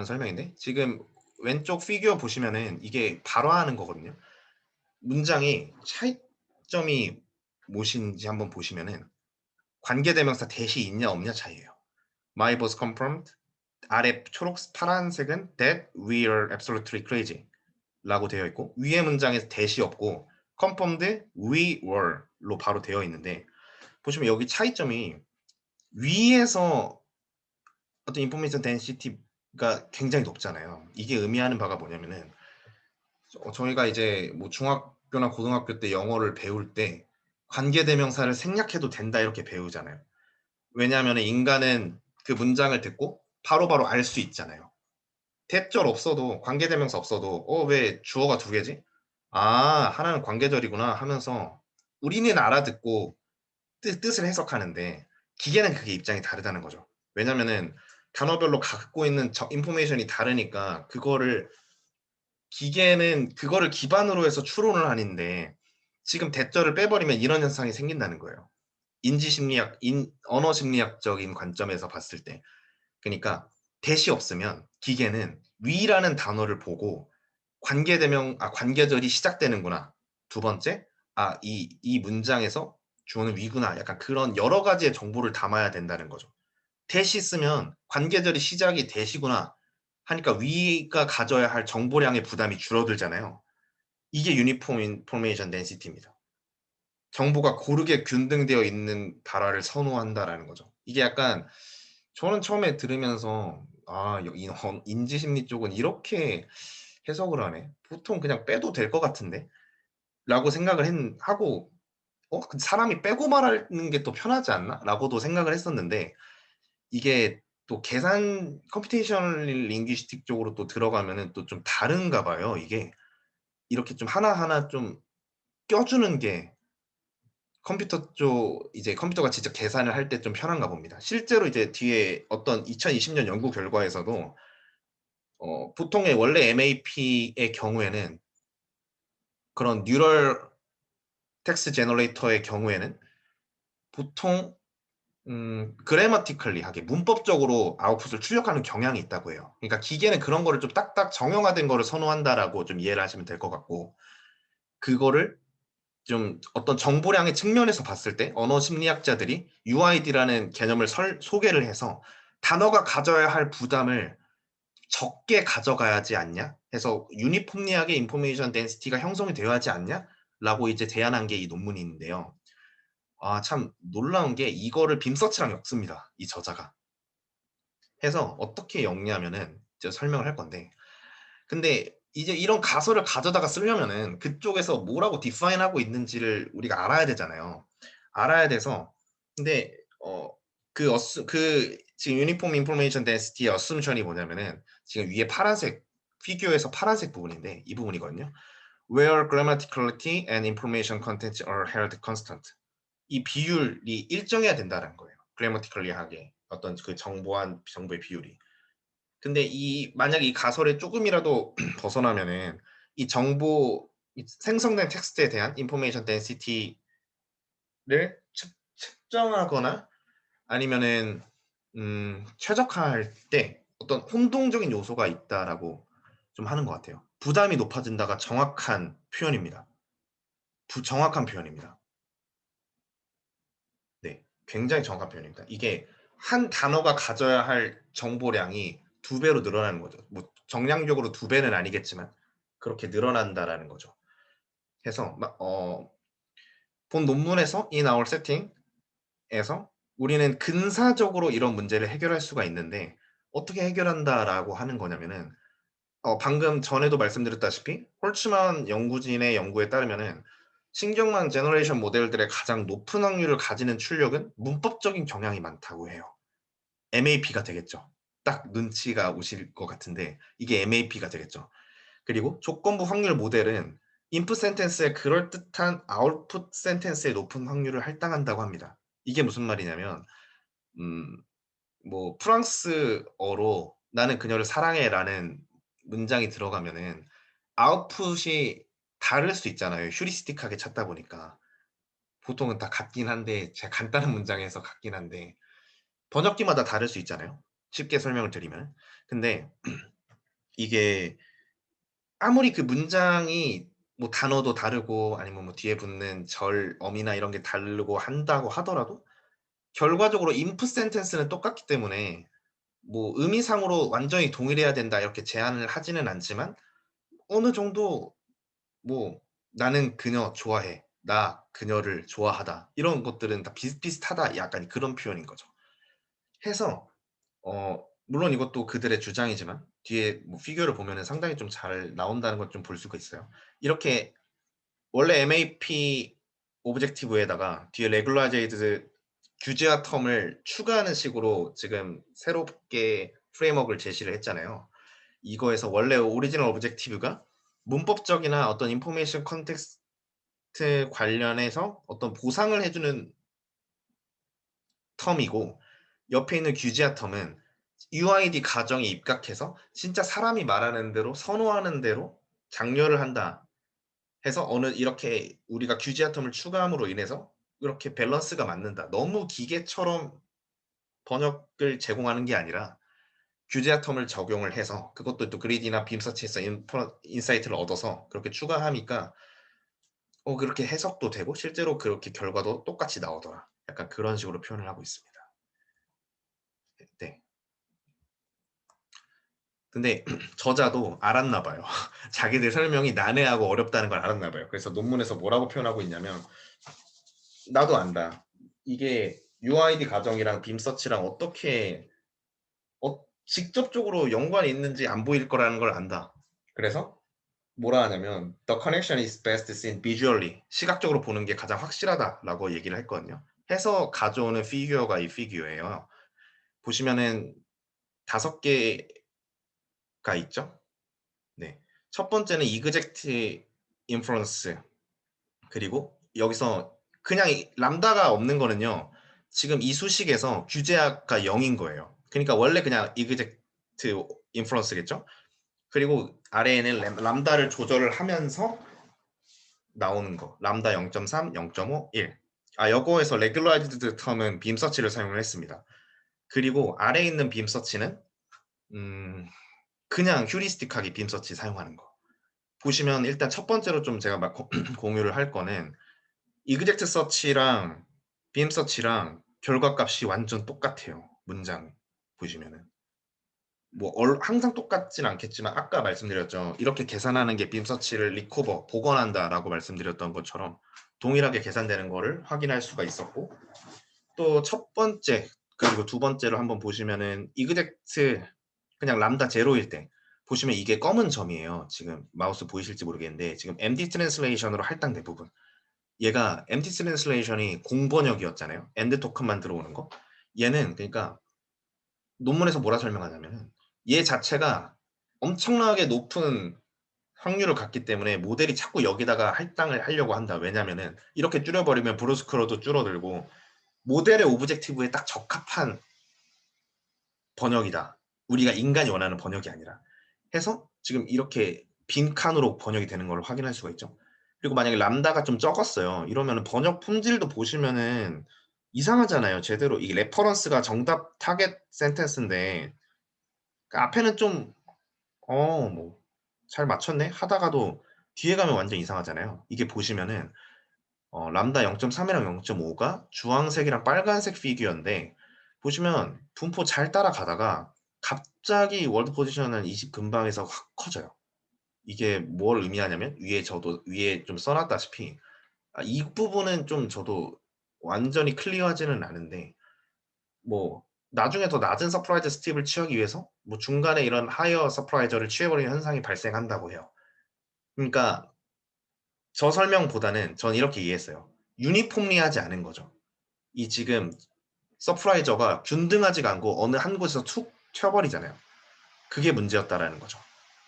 설명인데 지금 왼쪽 피규어 보시면은 이게 발화하는 거거든요. 문장의 차이점이 무엇인지 한번 보시면은 관계대명사 대시 있냐 없냐 차이예요. My boss confirmed 아래 파란색은 that we are absolutely crazy 라고 되어 있고 위에 문장에서 대시 없고 confirmed we were로 바로 되어 있는데 보시면 여기 차이점이 위에서 어떤 인포메이션 덴시티가 굉장히 높잖아요. 이게 의미하는 바가 뭐냐면은 저희가 이제 뭐 중학교나 고등학교 때 영어를 배울 때 관계대명사를 생략해도 된다 이렇게 배우잖아요. 왜냐하면은 인간은 그 문장을 듣고 바로바로 알 수 있잖아요. 대절 없어도 관계대명사 없어도 왜 주어가 두 개지? 아 하나는 관계절이구나 하면서 우리는 알아듣고 뜻을 해석하는데 기계는 그게 입장이 다르다는 거죠. 왜냐면은 단어별로 갖고 있는 인포메이션이 다르니까 기계는 그거를 기반으로 해서 추론을 하는데 지금 대절을 빼버리면 이런 현상이 생긴다는 거예요. 언어 심리학적인 관점에서 봤을 때. 그러니까 대시 없으면 기계는 위라는 단어를 보고 관계절이 시작되는구나. 두 번째, 이 문장에서 주어는 위구나. 약간 그런 여러 가지의 정보를 담아야 된다는 거죠. 대시 쓰면 관계절이 시작이 대시구나 하니까 위가 가져야 할 정보량의 부담이 줄어들잖아요. 이게 유니폼 인포메이션 덴시티입니다. 정보가 고르게 균등되어 있는 발화를 선호한다라는 거죠. 이게 약간 저는 처음에 들으면서 이 인지심리 쪽은 이렇게 해석을 하네. 보통 그냥 빼도 될 것 같은데? 라고 생각을 하고 그 사람이 빼고 말하는 게 또 편하지 않나? 라고도 생각을 했었는데 이게 또 계산 컴퓨테이셔널 링귀스틱 쪽으로 또 들어가면은 또 좀 다른가 봐요. 이게 이렇게 좀 하나하나 좀 껴주는 게 이제 컴퓨터가 직접 계산을 할 때 좀 편한가 봅니다. 실제로 이제 뒤에 어떤 2020년 연구 결과에서도 보통의 원래 MAP의 경우에는 그런 뉴럴 텍스트 제너레이터의 경우에는 보통 그래머티컬리하게 문법적으로 아웃풋을 출력하는 경향이 있다고 해요. 그러니까 기계는 그런 거를 좀 딱딱 정형화된 거를 선호한다라고 좀 이해를 하시면 될 것 같고 그거를 좀 어떤 정보량의 측면에서 봤을 때 언어 심리학자들이 UID라는 개념을 소개를 해서 단어가 가져야 할 부담을 적게 가져가야지 않냐? 해서 유니폼리하게 인포메이션 덴시티가 형성이 되어야 하지 않냐? 라고 이제 제안한 게 이 논문인데요. 참 놀라운 게 이거를 빔서치랑 엮습니다. 이 저자가. 해서 어떻게 엮냐면은 이제 설명을 할 건데 근데 이제 이런 가설을 가져다가 쓰려면은 그쪽에서 뭐라고 디파인하고 있는지를 우리가 알아야 되잖아요. 알아야 돼서 근데 지금 유니폼 인포메이션 덴시티의 어썸션이 뭐냐면은 지금 위에 파란색 피규어에서 파란색 부분인데 이 부분이거든요. Where grammaticality and information content are held constant. 이 비율이 일정해야 된다는 거예요. grammatically하게 어떤 그 정보의 비율이. 근데 만약에 이 가설에 조금이라도 벗어나면은 이 생성된 텍스트에 대한 인포메이션 덴시티를 측정하거나 아니면은 최적화할 때 어떤 혼동적인 요소가 있다라고 좀 하는 것 같아요. 부담이 높아진다가 정확한 표현입니다. 정확한 표현입니다. 네. 굉장히 정확한 표현입니다. 이게 한 단어가 가져야 할 정보량이 두 배로 늘어나는 거죠. 뭐 정량적으로 두 배는 아니겠지만 그렇게 늘어난다라는 거죠. 해서 본 논문에서 in our setting에서 우리는 근사적으로 이런 문제를 해결할 수가 있는데 어떻게 해결한다라고 하는 거냐면은 방금 전에도 말씀드렸다시피 홀츠만 연구진의 연구에 따르면은 신경망 제너레이션 모델들의 가장 높은 확률을 가지는 출력은 문법적인 경향이 많다고 해요. MAP가 되겠죠. 딱 눈치가 오실 것 같은데 이게 MAP가 되겠죠. 그리고 조건부 확률 모델은 input sentence의 그럴듯한 output sentence의 높은 확률을 할당한다고 합니다. 이게 무슨 말이냐면 음 뭐 프랑스어로 "나는 그녀를 사랑해."라는 문장이 들어가면은 아웃풋이 다를 수 있잖아요, 휴리스틱하게 찾다 보니까. 보통은 다 같긴 한데 제가 간단한 문장에서 같긴 한데 번역기마다 다를 수 있잖아요, 쉽게 설명을 드리면. 근데 이게 아무리 그 문장이 뭐 단어도 다르고 아니면 뭐 뒤에 붙는 절, 어미나 이런 게 다르고 한다고 하더라도 결과적으로 input sentence는 똑같기 때문에 뭐 의미상으로 완전히 동일해야 된다 이렇게 제한을 하지는 않지만 어느 정도 뭐 "나는 그녀 좋아해. 나 그녀를 좋아하다." 이런 것들은 다 비슷비슷하다 약간 그런 표현인 거죠. 해서 물론 이것도 그들의 주장이지만 뒤에 뭐 피규어를 보면은 상당히 좀 잘 나온다는 걸 좀 볼 수가 있어요. 이렇게 원래 MAP 오브젝티브에다가 뒤에 레귤라이제이드 규제화 텀을 추가하는 식으로 지금 새롭게 프레임워크를 제시를 했잖아요. 이거에서 원래 오리지널 오브젝티브가 문법적이나 어떤 인포메이션 컨텍스트 관련해서 어떤 보상을 해 주는 텀이고 옆에 있는 규제화 텀은 UID 가정에 입각해서 진짜 사람이 말하는 대로 선호하는 대로 장려를 한다 해서 어느 이렇게 우리가 규제화 텀을 추가함으로 인해서 이렇게 밸런스가 맞는다. 너무 기계처럼 번역을 제공하는 게 아니라 규제화 텀을 적용을 해서 그것도 또 그리디나 빔 서치에서 인사이트를 얻어서 그렇게 추가하니까 그렇게 해석도 되고 실제로 그렇게 결과도 똑같이 나오더라. 약간 그런 식으로 표현을 하고 있습니다. 네. 근데 저자도 알았나 봐요. 자기들 설명이 난해하고 어렵다는 걸 알았나 봐요. 그래서 논문에서 뭐라고 표현하고 있냐면 "나도 안다. 이게 UID 가정이랑 빔 서치랑 어떻게 직접적으로 연관이 있는지 안 보일 거라는 걸 안다." 그래서 뭐라 하냐면 "The connection is best seen visually." 시각적으로 보는 게 가장 확실하다라고 얘기를 했거든요. 해서 가져오는 피규어가 이 피규어예요. 보시면은 5 개가 있죠. 네. 첫 번째는 exact inference 그리고 여기서 그냥 이 람다가 없는 거는요. 지금 이 수식에서 규제하가 0인 거예요. 그러니까 원래 그냥 exact inference겠죠. 그리고 아래에는 람다를 조절을 하면서 나오는 거. 람다 0.3, 0.5, 1. 요거에서 regularized term은 빔 서치를 사용을 했습니다. 그리고 아래에 있는 빔 서치는 그냥 휴리스틱하게 빔 서치 사용하는 거. 보시면 일단 첫 번째로 좀 제가 막 공유를 할 거는 exact search랑 빔 서치랑 결과값이 완전 똑같아요, 문장 보시면은. 뭐 항상 똑같진 않겠지만 아까 말씀드렸죠. 이렇게 계산하는 게 빔 서치를 리커버 복원한다라고 말씀드렸던 것처럼 동일하게 계산되는 거를 확인할 수가 있었고 또 첫 번째 그리고 두 번째로 한번 보시면은 exact 그냥 람다 제로일 때 보시면 이게 검은 점이에요. 지금 마우스 보이실지 모르겠는데 지금 empty translation으로 할당된 부분. 얘가 empty translation이 공번역이었잖아요. end 토큰만 들어오는 거. 얘는 그러니까 논문에서 뭐라 설명하냐면은 얘 자체가 엄청나게 높은 확률을 갖기 때문에 모델이 자꾸 여기다가 할당을 하려고 한다. 왜냐면은 이렇게 줄여 버리면 브루스크로도 줄어들고 모델의 오브젝티브에 딱 적합한 번역이다. 우리가 인간이 원하는 번역이 아니라 해서 지금 이렇게 빈칸으로 번역이 되는 걸 확인할 수가 있죠. 그리고 만약에 람다가 좀 적었어요. 이러면은 번역 품질도 보시면은 이상하잖아요. 제대로 이 레퍼런스가 정답 타겟 센텐스인데 그 앞에는 좀 뭐 '잘 맞췄네.' 하다가도 뒤에 가면 완전 이상하잖아요. 이게 보시면은 람다 0.3 이랑 0.5가 주황색이랑 빨간색 피규어인데 보시면 분포 잘 따라가다가 갑자기 월드 포지션은 20 근방에서 확 커져요. 이게 뭘 의미하냐면 위에 저도 위에 좀 써 놨다시피 이 부분은 좀 저도 완전히 클리어하지는 않은데 뭐 나중에 더 낮은 서프라이즈 스텝을 취하기 위해서 뭐 중간에 이런 하이어 서프라이저를 취해 버리는 현상이 발생한다고 해요. 그러니까 저 설명보다는 전 이렇게 이해했어요. 유니폼리하지 않은 거죠. 이 지금 서프라이저가 균등하지가 않고 어느 한 곳에서 툭 튀어 버리잖아요. 그게 문제였다라는 거죠.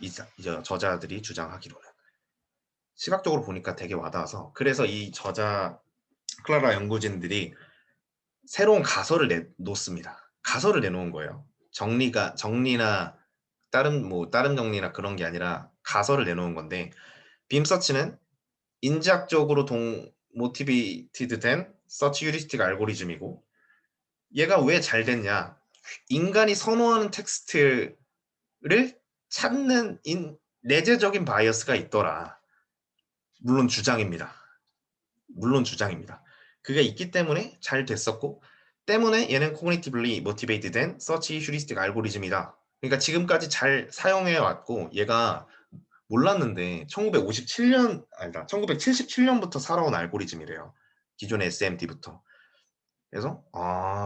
이제 저자들이 주장하기로는. 시각적으로 보니까 되게 와닿아서 그래서 이 저자 클라라 연구진들이 새로운 가설을 놓습니다. 가설을 내놓은 거예요. 정리나 다른 정리나 그런 게 아니라 가설을 내놓은 건데 빔 서치는 인지학적으로 모티베이티드 된 서치 휴리스틱 알고리즘이고 얘가 왜 잘 됐냐? 인간이 선호하는 텍스트를 찾는 내재적인 바이어스가 있더라. 물론 주장입니다. 물론 주장입니다. 그게 있기 때문에 잘 됐었고 때문에 얘는 cognitively motivated 된 search heuristic 알고리즘이다. 그러니까 지금까지 잘 사용해 왔고 얘가 몰랐는데 1957년 아니다. 1977년부터 살아온 알고리즘이래요. 기존의 SMT부터. 그래서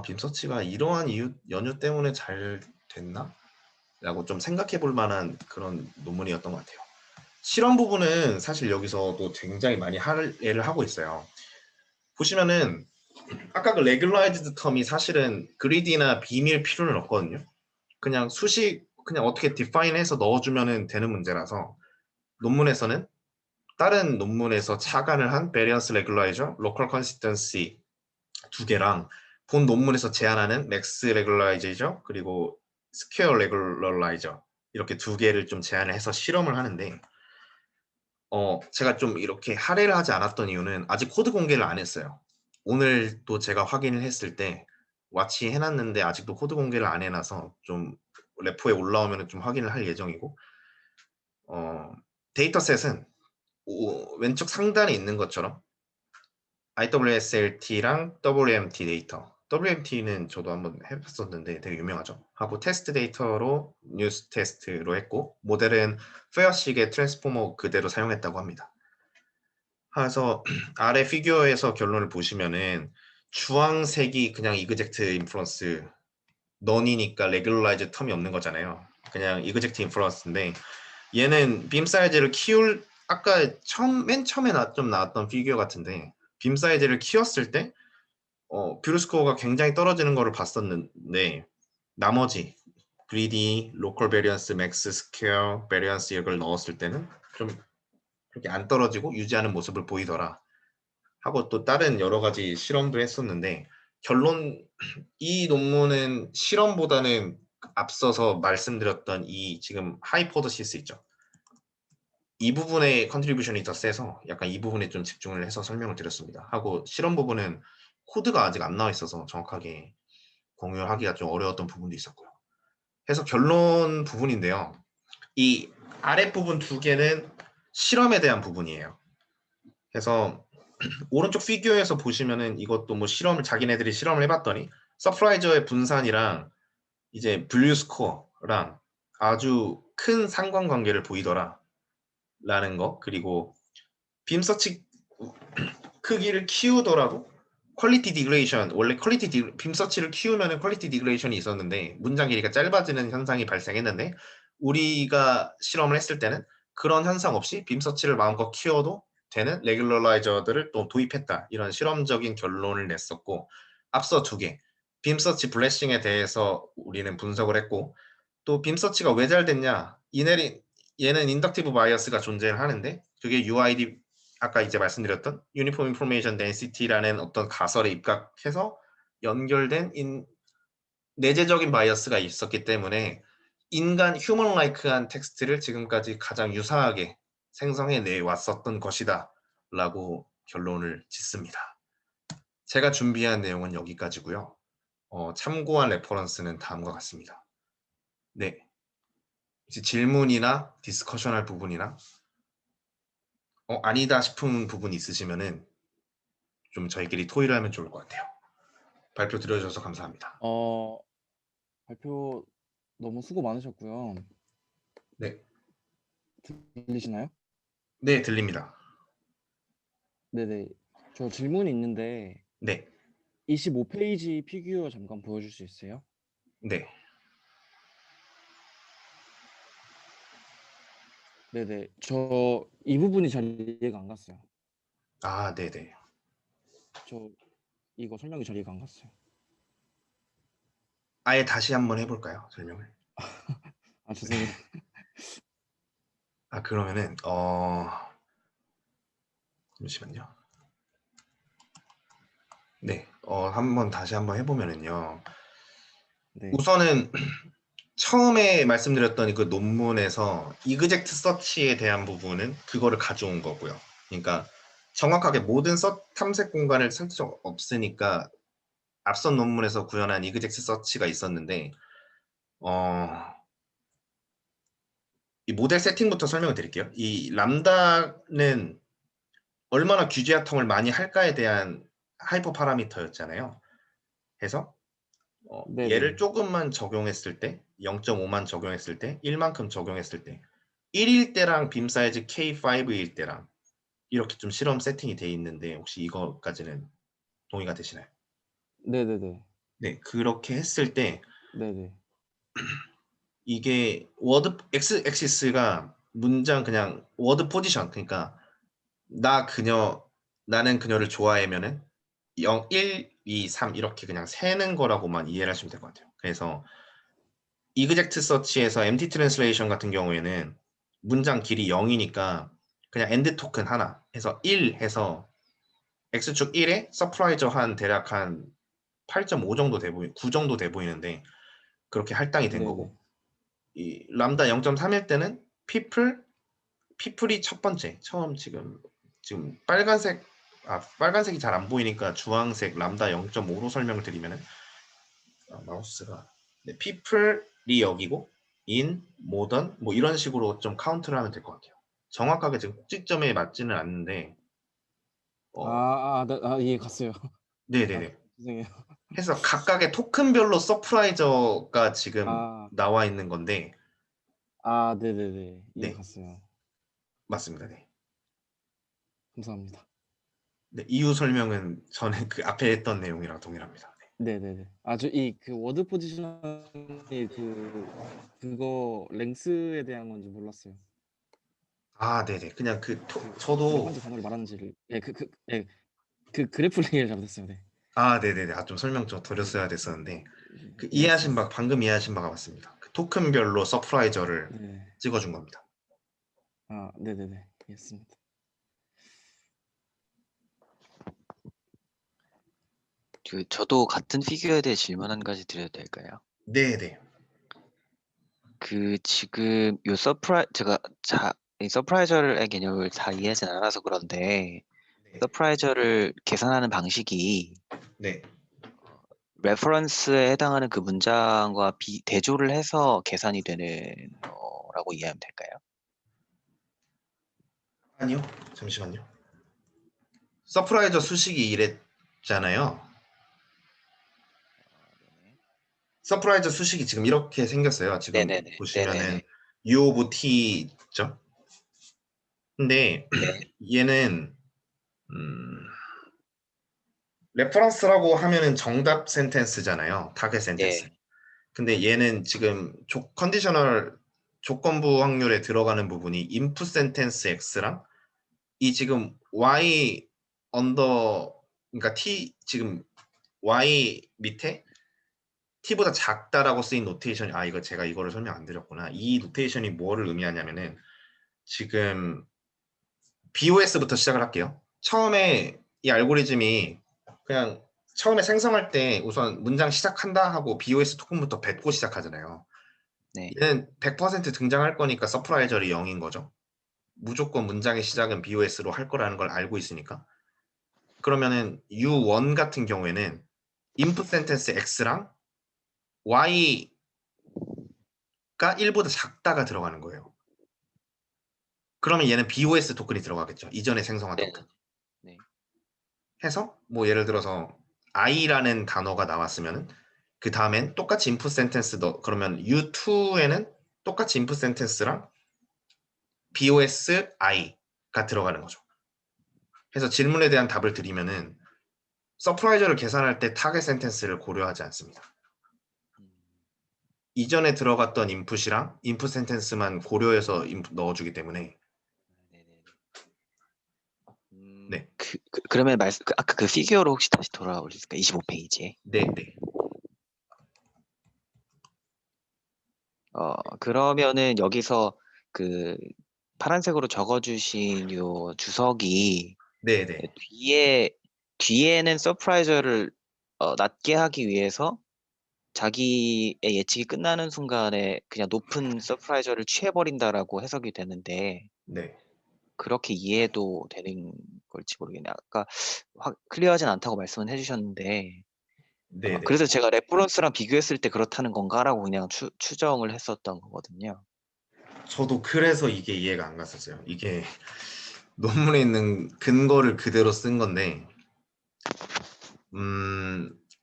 빔 서치가 이러한 연유 때문에 잘 됐나? 라고 좀 생각해 볼 만한 그런 논문이었던 것 같아요. 실험 부분은 사실 여기서도 굉장히 많이 할애를 하고 있어요. 보시면은 아까 그 레귤라이즈드 텀이 사실은 그리디나 비밀 필요는 없거든요. 그냥 그냥 어떻게 디파인해서 넣어주면 되는 문제라서 논문에서는 다른 논문에서 착안을 한 베리언스 레귤라이저, 로컬 컨시스턴시 두 개랑 본 논문에서 제안하는 맥스 레귤라이저죠. 그리고 스퀘어 레귤라이저 이렇게 두 개를 좀 제안을 해서 실험을 하는데 제가 좀 이렇게 할애를 하지 않았던 이유는 아직 코드 공개를 안 했어요. 오늘 또 제가 확인을 했을 때 와치 해놨는데 아직도 코드 공개를 안 해놔서 좀 레포에 올라오면 좀 확인을 할 예정이고 데이터셋은 왼쪽 상단에 있는 것처럼 IWSLT랑 WMT 데이터 WMT는 저도 한번 해봤었는데 되게 유명하죠. 하고 테스트 데이터로 뉴스 테스트로 했고 모델은 페어식의 트랜스포머 그대로 사용했다고 합니다. 그래서 아래 피규어에서 결론을 보시면은 주황색이 그냥 이그젝트 인프런스 넌이니까 레귤라이즈 텀이 없는 거잖아요. 그냥 이그젝트 인프런스인데 얘는 빔 사이즈를 아까 맨 처음에 좀 나왔던 피규어 같은데 빔 사이즈를 키웠을 때 뷰 스코어가 굉장히 떨어지는 거를 봤었는데 나머지 그리디, 로컬 베리언스, 맥스 스퀘어, 베리언스 이걸 넣었을 때는 좀 그렇게 안 떨어지고 유지하는 모습을 보이더라. 하고 또 다른 여러 가지 실험도 했었는데 이 논문은 실험보다는 앞서서 말씀드렸던 이 지금 하이포더시스 있죠. 이 부분에 컨트리뷰션이 더 세서 약간 이 부분에 좀 집중을 해서 설명을 드렸습니다. 하고 실험 부분은 코드가 아직 안 나와 있어서 정확하게 공유하기가 좀 어려웠던 부분도 있었고요. 해서 결론 부분인데요. 이 아랫부분 두 개는 실험에 대한 부분이에요. 그래서 오른쪽 피규어에서 보시면은 이것도 뭐 자기네들이 실험을 해봤더니 서프라이저의 분산이랑 이제 분류 스코어랑 아주 큰 상관관계를 보이더라 라는 거. 그리고 빔 서치 크기를 키우더라도 퀄리티 디그레이션 원래 빔 서치를 키우면은 퀄리티 디그레이션이 있었는데 문장 길이가 짧아지는 현상이 발생했는데 우리가 실험을 했을 때는 그런 현상 없이 빔 서치를 마음껏 키워도 되는 레귤러라이저들을 또 도입했다. 이런 실험적인 결론을 냈었고 앞서 두 개, 빔 서치 블래싱에 대해서 우리는 분석을 했고 또 빔 서치가 왜 잘 됐냐? 얘는 인덕티브 바이어스가 존재를 하는데 그게 UID 아까 이제 말씀드렸던 Uniform Information Density라는 어떤 가설에 입각해서 연결된 내재적인 바이어스가 있었기 때문에 휴먼 라이크한 텍스트를 지금까지 가장 유사하게 생성해 내왔었던 것이다 라고 결론을 짓습니다. 제가 준비한 내용은 여기까지고요. 참고한 레퍼런스는 다음과 같습니다. 네, 이제 질문이나 디스커션 할 부분이나 아니다 싶은 부분이 있으시면은 좀 저희끼리 토의를 하면 좋을 것 같아요. 발표 들어주셔서 감사합니다. 발표 너무 수고 많으셨고요. 네. 들리시나요? 네, 들립니다. 네네. 저 질문이 있는데 네. 25페이지 피규어 잠깐 보여줄 수 있어요? 네. 네네. 저 이 부분이 잘 이해가 안 갔어요. 아, 네네. 저 이거 설명이 잘 이해가 안 갔어요. 아예 다시 한번 해 볼까요? 설명을? 아 죄송해요. 아, 그러면은 잠시만요. 네. 한번 다시 한번 해 보면은요. 네. 우선은 처음에 말씀드렸던 그 논문에서 이그젝트 서치에 대한 부분은 그거를 가져온 거고요. 그러니까 정확하게 모든 탐색 공간을 쓸 수 없으니까 앞선 논문에서 구현한 이그젝트 서치가 있었는데 어 이 모델 세팅부터 설명을 드릴게요. 이 람다는 얼마나 규제 화통을 많이 할까에 대한 하이퍼 파라미터였잖아요. 해서 얘를 네네. 조금만 적용했을 때 0.5만 적용했을 때 1만큼 적용했을 때 1일 때랑 빔 사이즈 K5일 때랑 이렇게 좀 실험 세팅이 돼 있는데 혹시 이거까지는 동의가 되시나요? 네네네. 네. 그렇게 했을 때 네네. 이게 워드 x 엑시스가 문장 그냥 워드 포지션 그러니까 나 그녀 나는 그녀를 좋아해면은 0, 1, 2, 3 이렇게 그냥 세는 거라고만 이해를 하시면 될 것 같아요. 그래서 이그젝트 서치에서 empty translation 같은 경우에는 문장 길이 0이니까 그냥 end 토큰 하나 해서 1 해서 x축 1에 서프라이저 한 대략 한 8.5 정도 돼 보이 9 정도 돼 보이는데 그렇게 할당이 된 네네. 거고 이 람다 0.3일 때는 people이 첫 번째 처음 지금 빨간색이 잘 안 보이니까 주황색 람다 0.5로 설명을 드리면은 마우스가 네, people이 여기고 in, modern 뭐 이런 식으로 좀 카운트를 하면 될 것 같아요. 정확하게 지금 꼭지점에 맞지는 않는데 이해 갔어요. 아 네네네. 죄송해요. 해서 각각의 토큰별로 서프라이저가 지금 아. 나와 있는 건데 네네네. 이해 네 갔어요. 맞습니다. 네. 감사합니다. 네, 이유 설명은 전에 그 앞에 했던 내용이랑 동일합니다. 네. 네네네. 저 이 그 워드 포지션이 그거 랭스에 대한 건지 몰랐어요. 아 네네. 그냥 몇 저도 가지 단어를 말하는지를 그 그래프 레이를 잘못했어요. 네. 네네네. 좀 설명 좀 네네. 드렸어야 됐었는데 예스, 예스. 방금 이해하신 바가 맞습니다. 그 토큰별로 서프라이저를 네. 찍어준 겁니다. 네네네. 이해했습니다. 저도 같은 피규어에 대해 질문 한 가지 드려도 될까요? 네네. 지금 제가 이 서프라이저의 개념을 다 이해하진 않아서 그런데 네. 서프라이저를 계산하는 방식이 네. 레퍼런스에 해당하는 그 문장과 대조를 해서 계산이 되는 거라고 이해하면 될까요? 아니요. 잠시만요. 서프라이저 수식이 이랬잖아요. 네네. 서프라이저 수식이 지금 이렇게 생겼어요. 지금 네네네. 보시면은 네네네. U 오브 T 있죠? 근데 네. 얘는 음, 레퍼런스라고 하면은 정답 센텐스잖아요. 타겟 센텐스. 네. 근데 얘는 지금 컨디셔널 조건부 확률에 들어가는 부분이 input sentence x랑 이 지금 y 언더 그러니까 t 지금 y 밑에 t보다 작다라고 쓰인 노테이션이 이거 제가 이거를 설명 안 드렸구나. 이 노테이션이 뭐를 의미하냐면은 지금 BOS부터 시작을 할게요. 처음에 이 알고리즘이 그냥 처음에 생성할 때 우선 문장 시작한다 하고 BOS 토큰부터 뱉고 시작하잖아요. 네. 얘는 100% 등장할 거니까 서프라이저리 0인 거죠. 무조건 문장의 시작은 BOS로 할 거라는 걸 알고 있으니까. 그러면은 U1 같은 경우에는 input sentence X랑 Y가 1보다 작다가 들어가는 거예요. 그러면 얘는 BOS 토큰이 들어가겠죠. 이전에 생성한 네. 토큰. 네. 해서 뭐 예를 들어서 I라는 단어가 나왔으면은 그 다음엔 똑같이 input sentence 그러면 U2에는 똑같이 input sentence랑 BOSI가 들어가는 거죠. 그래서 질문에 대한 답을 드리면은 서프라이저를 계산할 때 타겟 센텐스를 고려하지 않습니다. 이전에 들어갔던 인풋이랑 인풋 센텐스만 고려해서 넣어주기 때문에. 네네네. 네. 그러면 아까 그 피규어로 혹시 다시 돌아오실까요? 25페이지에. 네. 그러면은 여기서 그 파란색으로 적어주신 요 주석이 네. 뒤에는 서프라이저를 낮게 하기 위해서 자기의 예측이 끝나는 순간에 그냥 높은 서프라이저를 취해버린다라고 해석이 되는데 네. 그렇게 이해도 되는 걸지 모르겠네요. 아까 클리어하진 않다고 말씀은 해주셨는데 네. 그래서 제가 레퍼런스랑 비교했을 때 그렇다는 건가라고 그냥 추정을 했었던 거거든요. 저도 그래서 이게 이해가 안 갔었어요. 이게 논문에 있는 근거를 그대로 쓴 건데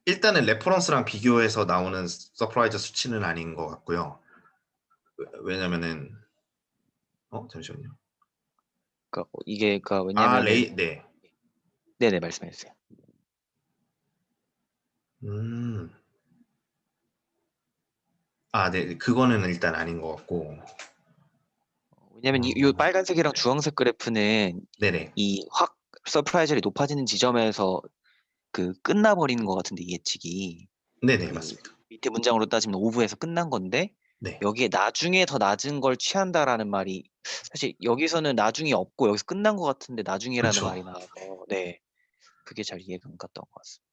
일단은 레퍼런스랑 비교해서 나오는 서프라이저 수치는 아닌 것 같고요. 왜냐면은 잠시만요. 이게 왜냐면은 네. 네네 말씀해 주세요. 네. 그거는 일단 아닌 것 같고. 왜냐면 이 빨간색이랑 주황색 그래프는 네네. 이 확 서프라이저리 높아지는 지점에서 끝나버리는 것 같은데 이 예측이 네네, 맞습니다. 밑에 문장으로 따지면 오브에서 끝난 건데 네. 여기에 나중에 더 낮은 걸 취한다라는 말이 사실 여기서는 나중이 없고 여기서 끝난 것 같은데 나중이라는 그쵸. 말이 나와서 네 그게 잘 이해가 안 갔던 것 같습니다.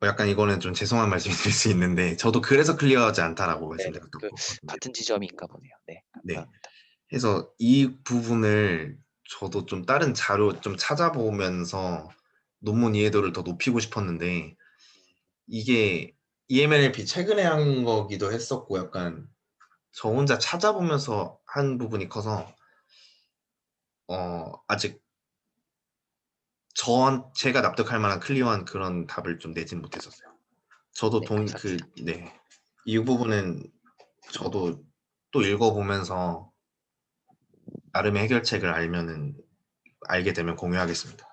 약간 이거는 좀 죄송한 말씀이 될 수 있는데 저도 그래서 클리어하지 않다라고 네, 말씀드렸던 거거든요. 같은 지점인가 보네요. 네, 네. 감사합니다. 그래서 이 부분을 저도 좀 다른 자료 좀 찾아보면서 논문 이해도를 더 높이고 싶었는데 이게 EMLP 최근에 한 거기도 했었고 약간 저 혼자 찾아보면서 한 부분이 커서 아직 제가 납득할 만한 클리어한 그런 답을 좀 내진 못했었어요. 저도 네, 감사합니다. 이 부분은 저도 또 읽어보면서 나름의 해결책을 알게 되면 공유하겠습니다.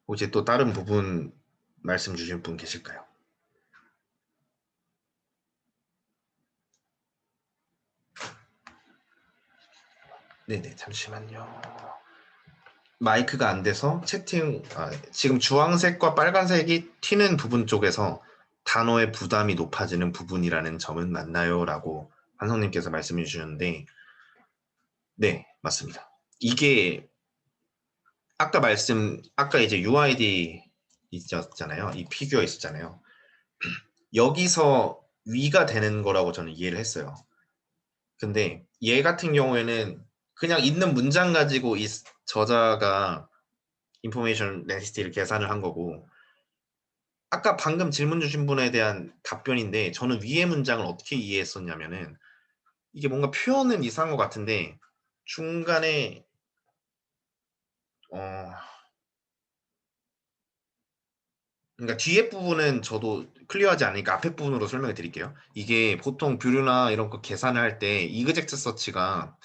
혹시 또 다른 부분 말씀 주실 분 계실까요? 네네, 잠시만요. 마이크가 안 돼서 지금 주황색과 빨간색이 튀는 부분 쪽에서 단어의 부담이 높아지는 부분이라는 점은 맞나요? 라고 한성님께서 말씀해 주셨는데 네, 맞습니다. 이게 아까 이제 UID 있었잖아요. 이 피규어 있었잖아요. 여기서 위가 되는 거라고 저는 이해를 했어요. 근데 얘 같은 경우에는 그냥 있는 문장 가지고 이 저자가 인포메이션 렌시티를 계산을 한 거고 아까 방금 질문 주신 분에 대한 답변인데 저는 위의 문장을 어떻게 이해했었냐면은 이게 뭔가 표현은 이상한 것 같은데 중간에 그러니까 뒤에 부분은 저도 클리어하지 않으니까 앞에 부분으로 설명해 드릴게요. 이게 보통 뷰류나 이런 거 계산을 할 때 이그젝트 서치가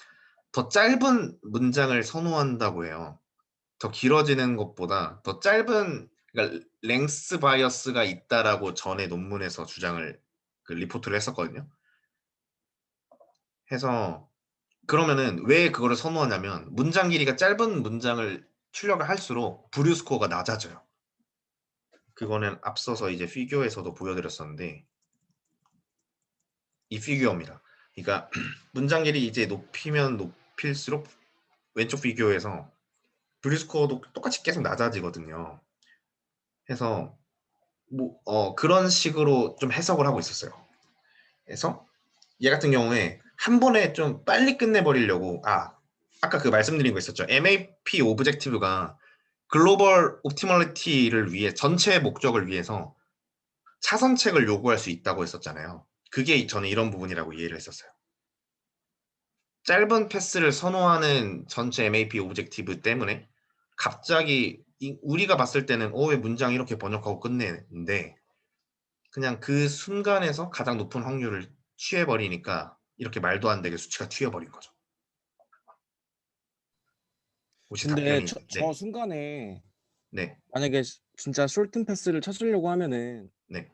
더 짧은 문장을 선호한다고 해요. 더 길어지는 것보다 더 짧은 그러니까 랭스 바이어스가 있다라고 전에 논문에서 주장을 리포트를 했었거든요. 해서 그러면은 왜 그거를 선호하냐면 문장 길이가 짧은 문장을 출력을 할수록 부류 스코어가 낮아져요. 그거는 앞서서 이제 피규어에서도 보여드렸었는데 이 피규어입니다. 그러니까 문장 길이 이제 높이면 높일수록 왼쪽 피규어에서 부류 스코어도 똑같이 계속 낮아지거든요. 해서 그런 식으로 좀 해석을 하고 있었어요. 그래서 얘 같은 경우에 한 번에 좀 빨리 끝내버리려고 아까 그 말씀드린 거 있었죠. MAP 오브젝티브가 글로벌 옵티멀리티를 위해 전체 목적을 위해서 차선책을 요구할 수 있다고 했었잖아요. 그게 저는 이런 부분이라고 이해를 했었어요. 짧은 패스를 선호하는 전체 MAP 오브젝티브 때문에 갑자기 우리가 봤을 때는 왜 문장 이렇게 번역하고 끝내는데 그냥 그 순간에서 가장 높은 확률을 취해버리니까 이렇게 말도 안 되게 수치가 튀어버린 거죠. 혹시 근데 답변이 저 순간에 네, 만약에 진짜 숄튼 패스를 찾으려고 하면은 네.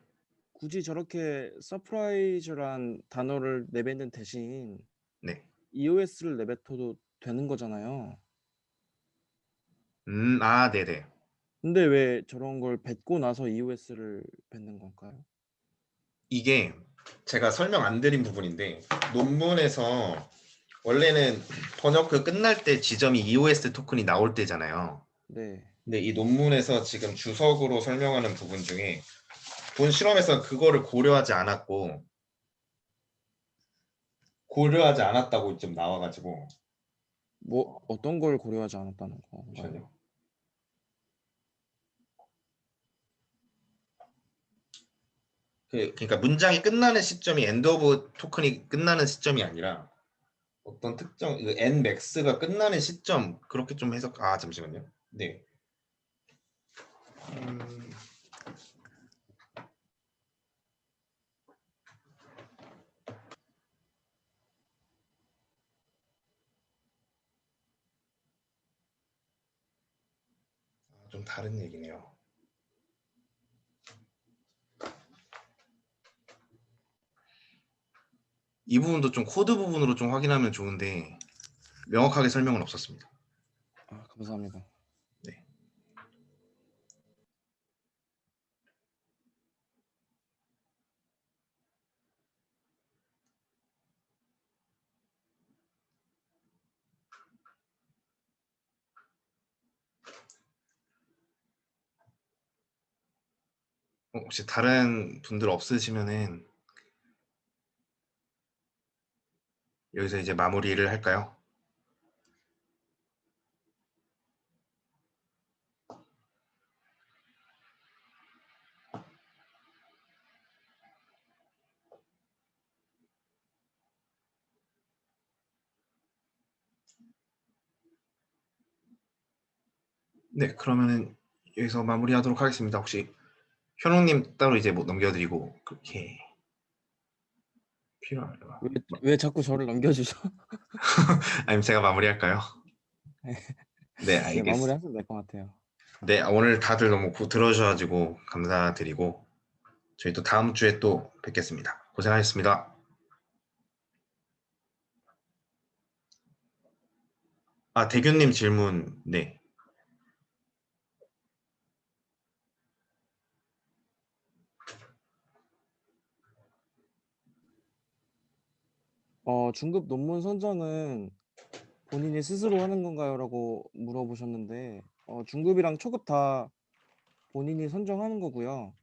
굳이 저렇게 서프라이즈란 단어를 내뱉는 대신 네. EOS를 내뱉어도 되는 거잖아요. 네네. 근데 왜 저런 걸 뱉고 나서 EOS를 뱉는 걸까요? 이게 제가 설명 안 드린 부분인데 논문에서 원래는 번역그 끝날 때 지점이 EOS 토큰이 나올 때잖아요. 네. 근데 이 논문에서 지금 주석으로 설명하는 부분 중에 본 실험에서 그거를 고려하지 않았다고 좀 나와가지고 뭐 어떤 걸 고려하지 않았다는 건가요? 잠시만요. 그러니까 문장이 끝나는 시점이 엔드 오브 토큰이 끝나는 시점이 아니라 어떤 특정 n max가 끝나는 시점 그렇게 좀 해석 잠시만요. 네. 좀 다른 얘기네요. 이 부분도 좀 코드 부분으로 좀 확인하면 좋은데 명확하게 설명은 없었습니다. 감사합니다. 네. 혹시 다른 분들 없으시면은 여기서 이제 마무리를 할까요? 네, 그러면은 여기서 마무리하도록 하겠습니다. 혹시 현웅님 따로 이제 뭐 넘겨드리고 그렇게 필요하려나? 왜 자꾸 저를 넘겨주죠? 아니면 제가 마무리할까요? 네, 네, 알겠습니다. 마무리하시면 될 것 같아요. 네, 오늘 다들 너무 들어주셔가지고 감사드리고 저희 또 다음 주에 또 뵙겠습니다. 고생하셨습니다. 대규님 질문, 네. 중급 논문 선정은 본인이 스스로 하는 건가요? 라고 물어보셨는데 중급이랑 초급 다 본인이 선정하는 거고요.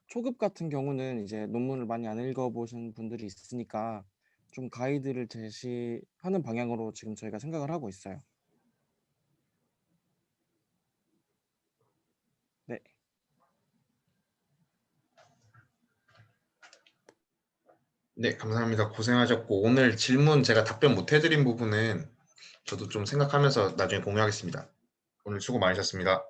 초급 같은 경우는 이제 논문을 많이 안 읽어보신 분들이 있으니까 좀 가이드를 제시하는 방향으로 지금 저희가 생각을 하고 있어요. 네. 네, 감사합니다. 고생하셨고 오늘 질문 제가 답변 못 해드린 부분은 저도 좀 생각하면서 나중에 공유하겠습니다. 오늘 수고 많으셨습니다.